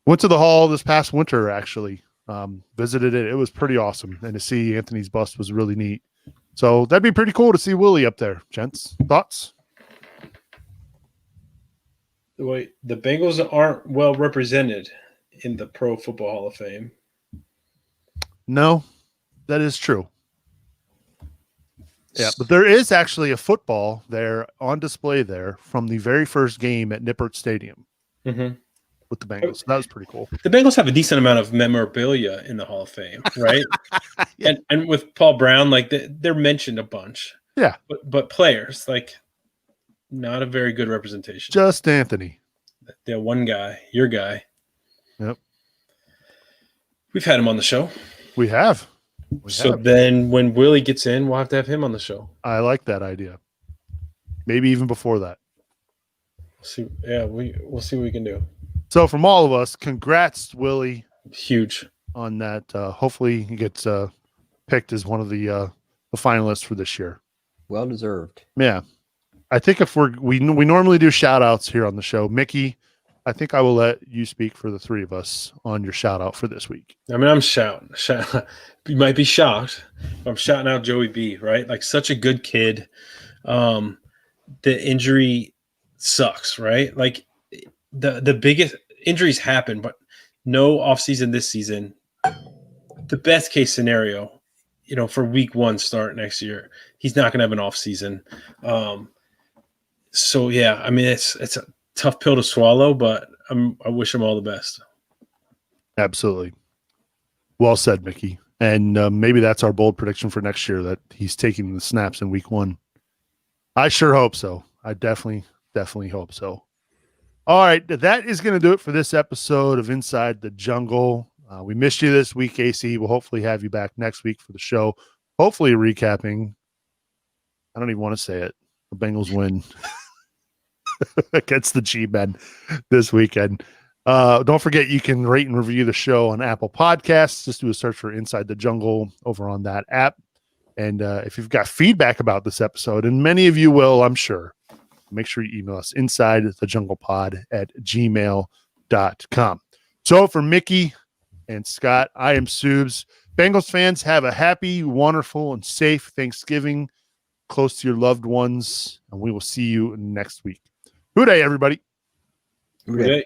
Went to the Hall this past winter, actually. Visited it. It was pretty awesome. And to see Anthony's bust was really neat. So that'd be pretty cool to see Willie up there. Gents, thoughts? Wait, the Bengals aren't well represented in the Pro Football Hall of Fame. No, that is true. Yeah, but there is actually a football there on display there from the very first game at Nippert Stadium with the Bengals. So that was pretty cool. The Bengals have a decent amount of memorabilia in the Hall of Fame, right? Yeah. And with Paul Brown, like they're mentioned a bunch. Yeah. But players, like not a very good representation. Just Anthony. The one guy, your guy. Yep. We've had him on the show. We have. Then when Willie gets in, we'll have to have him on the show. I like that idea. Maybe even before that. See, yeah, we'll see what we can do. So from all of us, congrats, Willie, Huge. on that. Hopefully he gets picked as one of the finalists for this year. Well deserved. Yeah. I think if we normally do shout outs here on the show. Mickey, I think I will let you speak for the three of us on your shout out for this week. I mean, I'm shouting. You might be shocked. I'm shouting out Joey B, right? Like, such a good kid. The injury sucks, right? Like, the biggest injuries happen, but no offseason this season. The best case scenario, for week 1 start next year, he's not going to have an offseason. So yeah, I mean, it's a tough pill to swallow, but I wish him all the best. Absolutely. Well said, Mickey. And maybe that's our bold prediction for next year, that he's taking the snaps in week 1. I sure hope so. I definitely hope so. All right. That is going to do it for this episode of Inside the Jungle. We missed you this week, AC. We'll hopefully have you back next week for the show. Hopefully recapping. I don't even want to say it. The Bengals win against the G-Men this weekend. Don't forget, you can rate and review the show on Apple Podcasts. Just do a search for Inside the Jungle over on that app. And if you've got feedback about this episode, and many of you will, I'm sure, make sure you email us insidethejunglepod@gmail.com. So for Mickey and Scott, I am Subes. Bengals fans, have a happy, wonderful, and safe Thanksgiving, close to your loved ones, and we will see you next week. Good day, everybody. Good day.